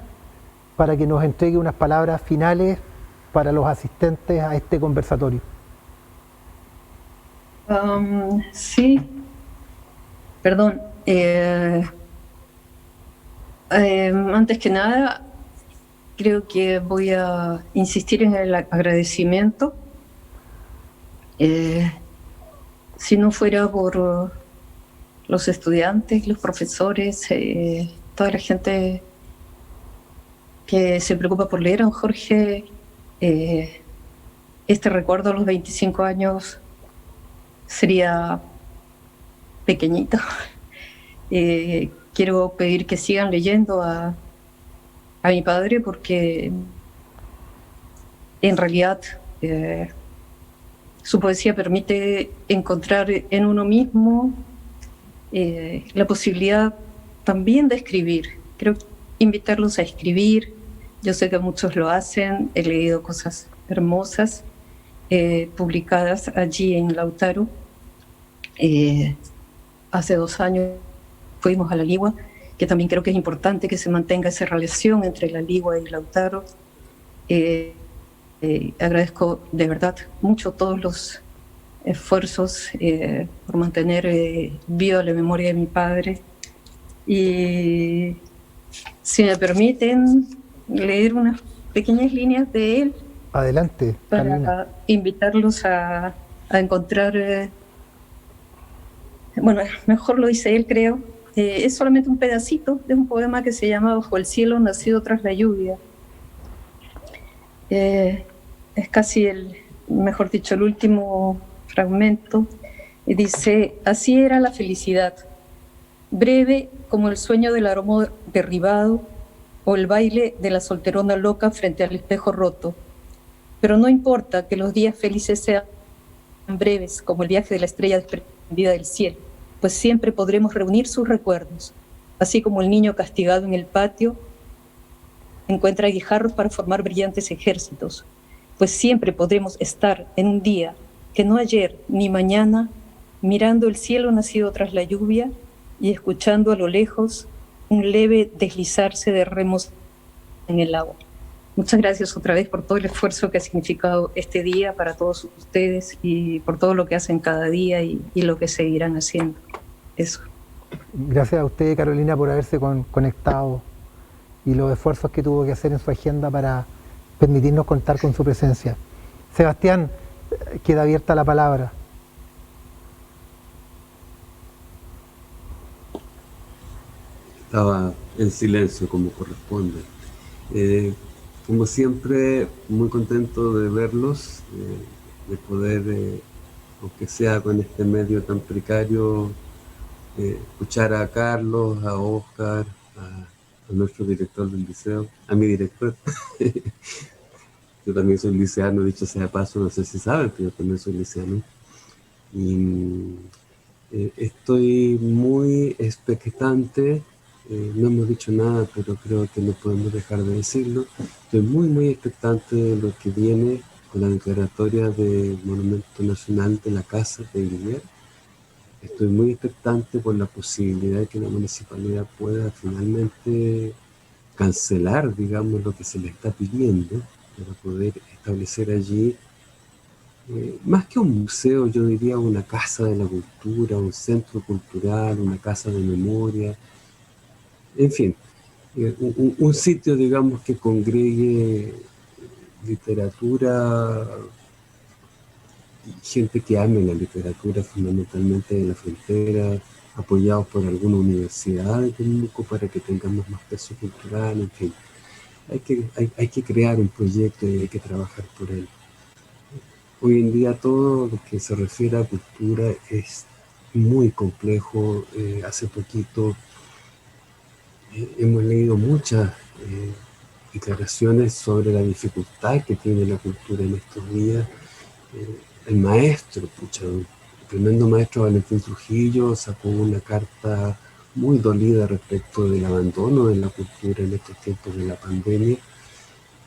para que nos entregue unas palabras finales para los asistentes a este conversatorio. Sí, perdón. Antes que nada, creo que voy a insistir en el agradecimiento. Si no fuera por los estudiantes, los profesores, toda la gente que se preocupa por leer a don Jorge, este recuerdo a los 25 años sería pequeñito. Quiero pedir que sigan leyendo a mi padre, porque en realidad su poesía permite encontrar en uno mismo la posibilidad también de escribir. Quiero invitarlos a escribir. Yo sé que muchos lo hacen, he leído cosas hermosas publicadas allí en Lautaro. Hace 2 años fuimos a La Ligua, que también creo que es importante que se mantenga esa relación entre La Ligua y Lautaro. Agradezco de verdad mucho todos los esfuerzos por mantener viva la memoria de mi padre. Y si me permiten leer unas pequeñas líneas de él. Adelante, para Carolina. Invitarlos a encontrar, bueno, mejor lo dice él, creo. Es solamente un pedacito de un poema que se llama Bajo el cielo nacido tras la lluvia. Es casi mejor dicho, el último fragmento. Y dice: así era la felicidad, breve como el sueño del aroma derribado, o el baile de la solterona loca frente al espejo roto. Pero no importa que los días felices sean breves como el viaje de la estrella desprendida del cielo, pues siempre podremos reunir sus recuerdos, así como el niño castigado en el patio encuentra guijarros para formar brillantes ejércitos, pues siempre podremos estar en un día que no ayer ni mañana, mirando el cielo nacido tras la lluvia y escuchando a lo lejos un leve deslizarse de remos en el agua. Muchas gracias otra vez por todo el esfuerzo que ha significado este día para todos ustedes y por todo lo que hacen cada día y lo que seguirán haciendo. Eso. Gracias a usted, Carolina, por haberse conectado y los esfuerzos que tuvo que hacer en su agenda para permitirnos contar con su presencia. Sebastián, queda abierta la palabra. Estaba en silencio como corresponde. Como siempre, muy contento de verlos, de poder, aunque sea con este medio tan precario, escuchar a Carlos, a Óscar, a nuestro director del liceo, a mi director. Yo también soy liceano, dicho sea de paso, no sé si saben, pero yo también soy liceano. Y estoy muy expectante. No hemos dicho nada, pero creo que no podemos dejar de decirlo. Estoy muy expectante de lo que viene con la declaratoria del Monumento Nacional de la Casa de Ilier. Estoy muy expectante por la posibilidad de que la municipalidad pueda finalmente cancelar, digamos, lo que se le está pidiendo para poder establecer allí, más que un museo, yo diría una casa de la cultura, un centro cultural, una casa de memoria. En fin, un sitio, digamos, que congregue literatura, gente que ame la literatura, fundamentalmente de la frontera, apoyados por alguna universidad de Temuco para que tengamos más peso cultural, en fin. Hay que crear un proyecto y hay que trabajar por él. Hoy en día todo lo que se refiere a cultura es muy complejo. Hace poquito hemos leído muchas declaraciones sobre la dificultad que tiene la cultura en estos días. El maestro, el tremendo maestro Valentín Trujillo sacó una carta muy dolida respecto del abandono de la cultura en estos tiempos de la pandemia.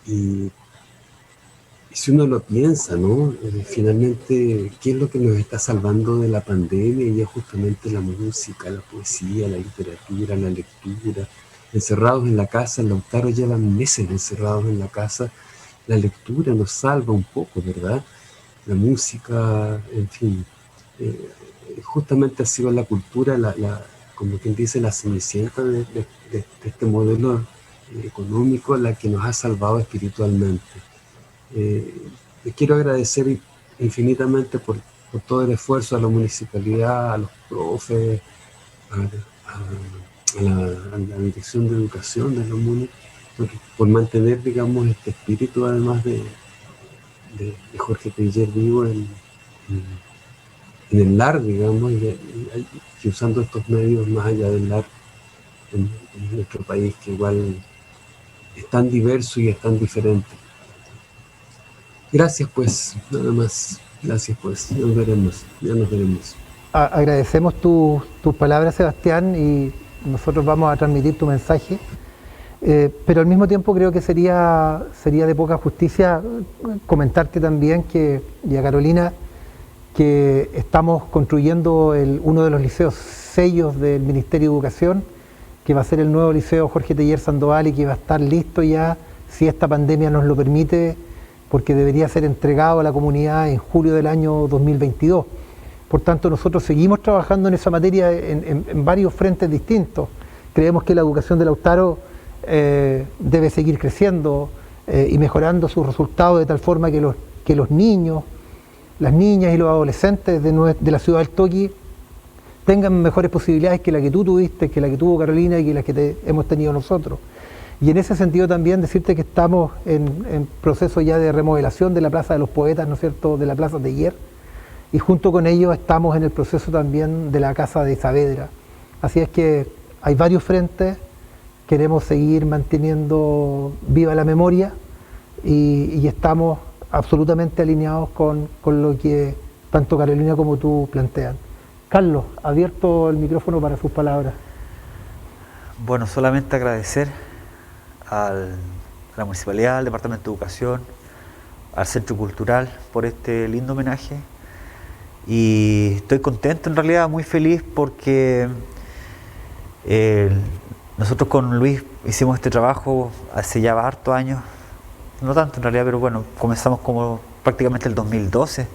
Y si uno lo piensa, ¿no? Finalmente, ¿qué es lo que nos está salvando de la pandemia? Y es justamente la música, la poesía, la literatura, la lectura. Encerrados en la casa, Lautaro lleva meses encerrados en la casa. La lectura nos salva un poco, ¿verdad? La música, en fin. Justamente ha sido la cultura, como quien dice, la cenicienta de este modelo económico, la que nos ha salvado espiritualmente. Les quiero agradecer infinitamente por todo el esfuerzo a la municipalidad, a los profes, a la Dirección de Educación de la MUNI, por mantener, digamos, este espíritu, además de Jorge Teillier vivo en el LAR, digamos, y usando estos medios más allá del LAR en nuestro país, que igual es tan diverso y es tan diferente. Gracias, pues, nada más. Gracias, pues. Ya nos veremos. Agradecemos tus palabras, Sebastián, y nosotros vamos a transmitir tu mensaje. Pero al mismo tiempo creo que sería de poca justicia comentarte también y a Carolina, que estamos construyendo uno de los liceos sellos del Ministerio de Educación, que va a ser el nuevo liceo Jorge Teillier Sandoval y que va a estar listo ya, si esta pandemia nos lo permite, porque debería ser entregado a la comunidad en julio del año 2022. Por tanto, nosotros seguimos trabajando en esa materia en varios frentes distintos. Creemos que la educación de Lautaro debe seguir creciendo y mejorando sus resultados de tal forma que los niños, las niñas y los adolescentes de la ciudad del Toqui tengan mejores posibilidades que la que tú tuviste, que la que tuvo Carolina y que las que hemos tenido nosotros. Y en ese sentido también decirte que estamos en proceso ya de remodelación de la Plaza de los Poetas, ¿no es cierto?, de la Plaza Teillier, y junto con ellos estamos en el proceso también de la Casa de Saavedra. Así es que hay varios frentes, queremos seguir manteniendo viva la memoria y estamos absolutamente alineados con lo que tanto Carolina como tú plantean. Carlos, abierto el micrófono para sus palabras. Bueno, solamente agradecer a la Municipalidad, al Departamento de Educación, al Centro Cultural por este lindo homenaje, y estoy contento, en realidad muy feliz, porque nosotros con Luis hicimos este trabajo hace ya hartos años, no tanto en realidad, pero bueno, comenzamos como prácticamente el 2012,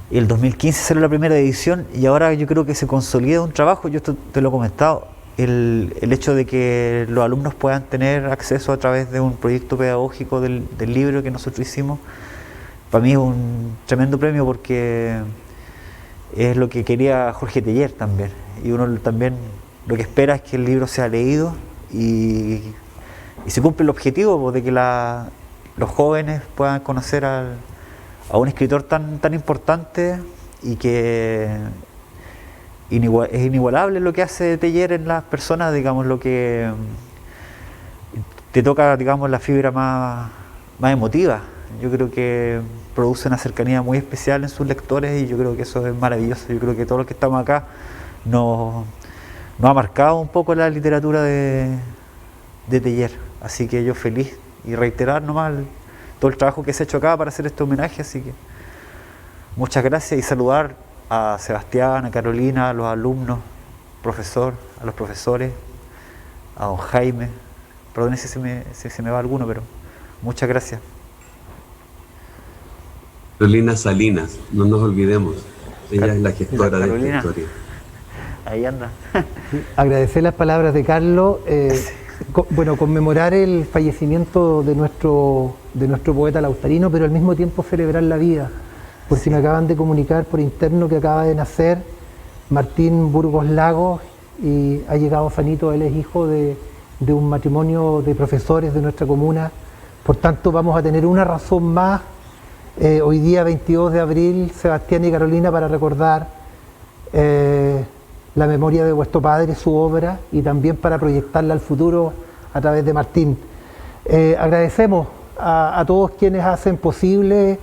y el 2015 salió la primera edición, y ahora yo creo que se consolida un trabajo. Yo esto te lo he comentado, el hecho de que los alumnos puedan tener acceso a través de un proyecto pedagógico del libro que nosotros hicimos, para mí es un tremendo premio, porque es lo que quería Jorge Teillier también, y uno también lo que espera es que el libro sea leído y se cumple el objetivo de que los jóvenes puedan conocer a un escritor tan importante, y que es inigualable lo que hace Teillier en las personas, digamos, lo que te toca, digamos, la fibra más emotiva. Yo creo que produce una cercanía muy especial en sus lectores, y yo creo que eso es maravilloso. Yo creo que todos los que estamos acá nos ha marcado un poco la literatura de Teillier. Así que yo feliz, y reiterar nomás todo el trabajo que se ha hecho acá para hacer este homenaje. Así que muchas gracias, y saludar a Sebastián, a Carolina, a los alumnos, a los profesores, a don Jaime. Perdón si se me va alguno, pero muchas gracias. Carolina Salinas, no nos olvidemos, ella es la gestora de esta historia. Ahí anda. Agradecer las palabras de Carlos. Bueno, conmemorar el fallecimiento de nuestro poeta lautarino, pero al mismo tiempo celebrar la vida, porque me acaban de comunicar por interno que acaba de nacer Martín Burgos Lagos, y ha llegado sanito. Él es hijo de un matrimonio de profesores de nuestra comuna. Por tanto, vamos a tener una razón más hoy día 22 de abril, Sebastián y Carolina, para recordar la memoria de vuestro padre, su obra, y también para proyectarla al futuro a través de Martín. Agradecemos a todos quienes hacen posible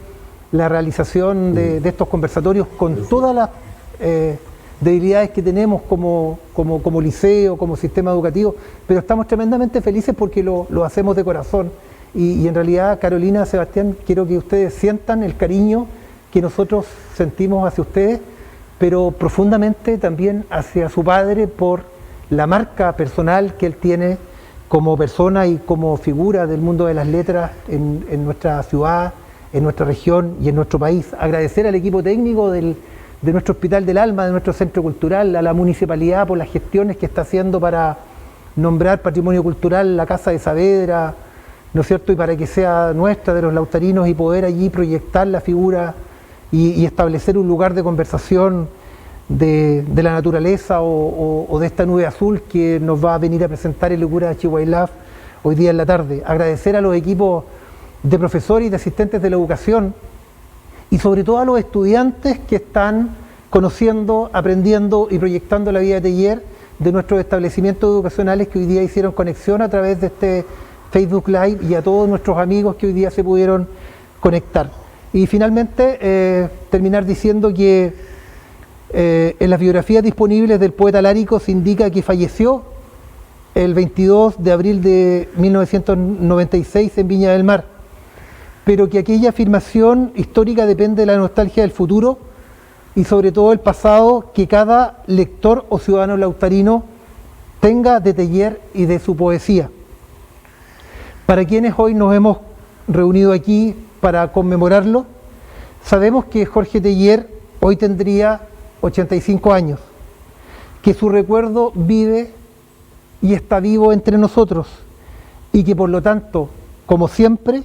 la realización de estos conversatorios, con todas las debilidades que tenemos como liceo, como sistema educativo, pero estamos tremendamente felices porque lo hacemos de corazón. Y en realidad, Carolina, Sebastián, quiero que ustedes sientan el cariño que nosotros sentimos hacia ustedes, pero profundamente también hacia su padre, por la marca personal que él tiene como persona y como figura del mundo de las letras en nuestra ciudad, en nuestra región y en nuestro país. Agradecer al equipo técnico de nuestro Hospital del Alma, de nuestro Centro Cultural, a la Municipalidad por las gestiones que está haciendo para nombrar Patrimonio Cultural la Casa de Saavedra, ¿no es cierto?, y para que sea nuestra, de los lautarinos, y poder allí proyectar la figura y establecer un lugar de conversación de la naturaleza o de esta nube azul que nos va a venir a presentar el cura de Chihuahua hoy día en la tarde. Agradecer a los equipos de profesores y de asistentes de la educación, y sobre todo a los estudiantes que están conociendo, aprendiendo y proyectando la vida de Teillier, de nuestros establecimientos educacionales que hoy día hicieron conexión a través de este Facebook Live, y a todos nuestros amigos que hoy día se pudieron conectar. Y finalmente, terminar diciendo que en las biografías disponibles del poeta lárico se indica que falleció el 22 de abril de 1996 en Viña del Mar, pero que aquella afirmación histórica depende de la nostalgia del futuro y sobre todo el pasado que cada lector o ciudadano lautarino tenga de Teillier y de su poesía. Para quienes hoy nos hemos reunido aquí para conmemorarlo, sabemos que Jorge Teillier hoy tendría 85 años, que su recuerdo vive y está vivo entre nosotros, y que por lo tanto, como siempre,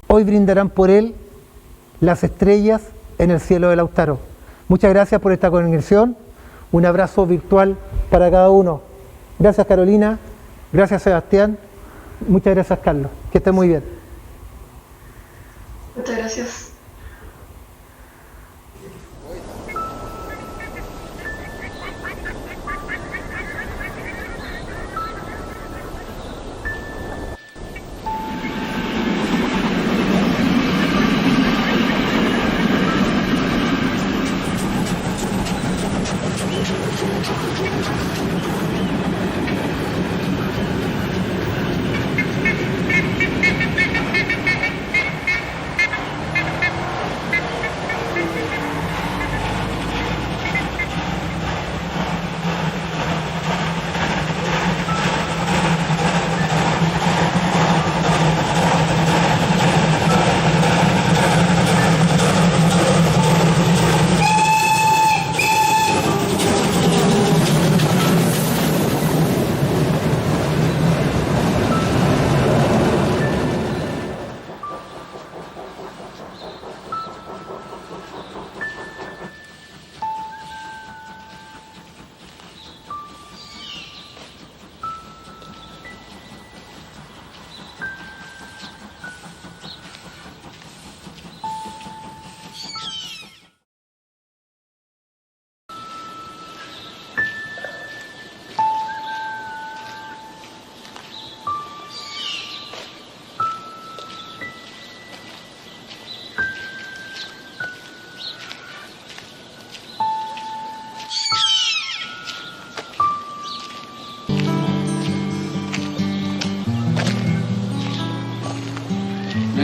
hoy brindarán por él las estrellas en el cielo de Lautaro. Muchas gracias por esta conexión, un abrazo virtual para cada uno. Gracias, Carolina, gracias, Sebastián, muchas gracias, Carlos, que esté muy bien. Muchas gracias.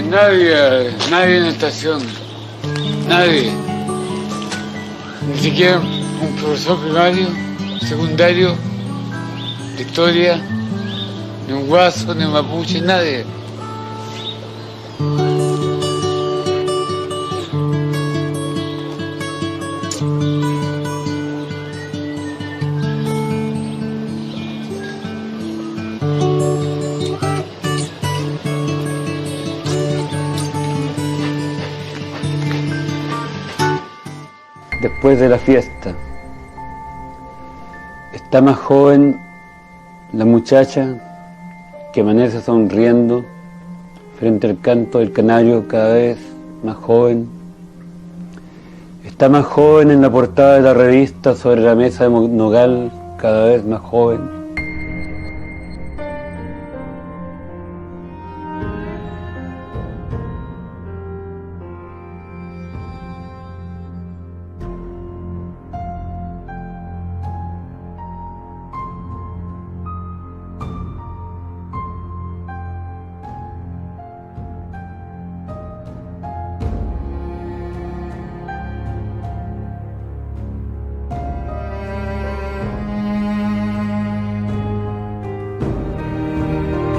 Nadie en la estación. Nadie. Ni siquiera un profesor primario, secundario, de historia, ni un guaso, ni un mapuche, nadie. Después de la fiesta, está más joven la muchacha que amanece sonriendo frente al canto del canario, cada vez más joven. Está más joven en la portada de la revista sobre la mesa de nogal, cada vez más joven.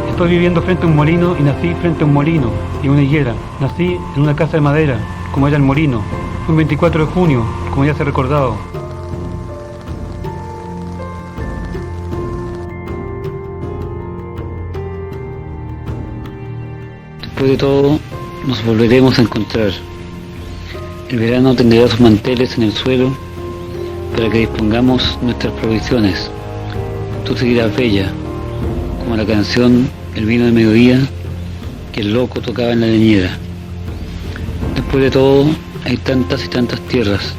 Estoy viviendo frente a un molino y nací frente a un molino y una higuera. Nací en una casa de madera, como era el molino. Fue un 24 de junio, como ya se ha recordado. Después de todo, nos volveremos a encontrar. El verano tenderá sus manteles en el suelo para que dispongamos nuestras provisiones. Tú seguirás bella, como la canción El vino de mediodía que el loco tocaba en la leñera. Después de todo, hay tantas y tantas tierras.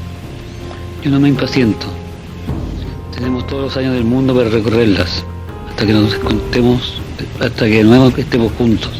Yo no me impaciento. Tenemos todos los años del mundo para recorrerlas, hasta que nos encontremos, hasta que de nuevo estemos juntos.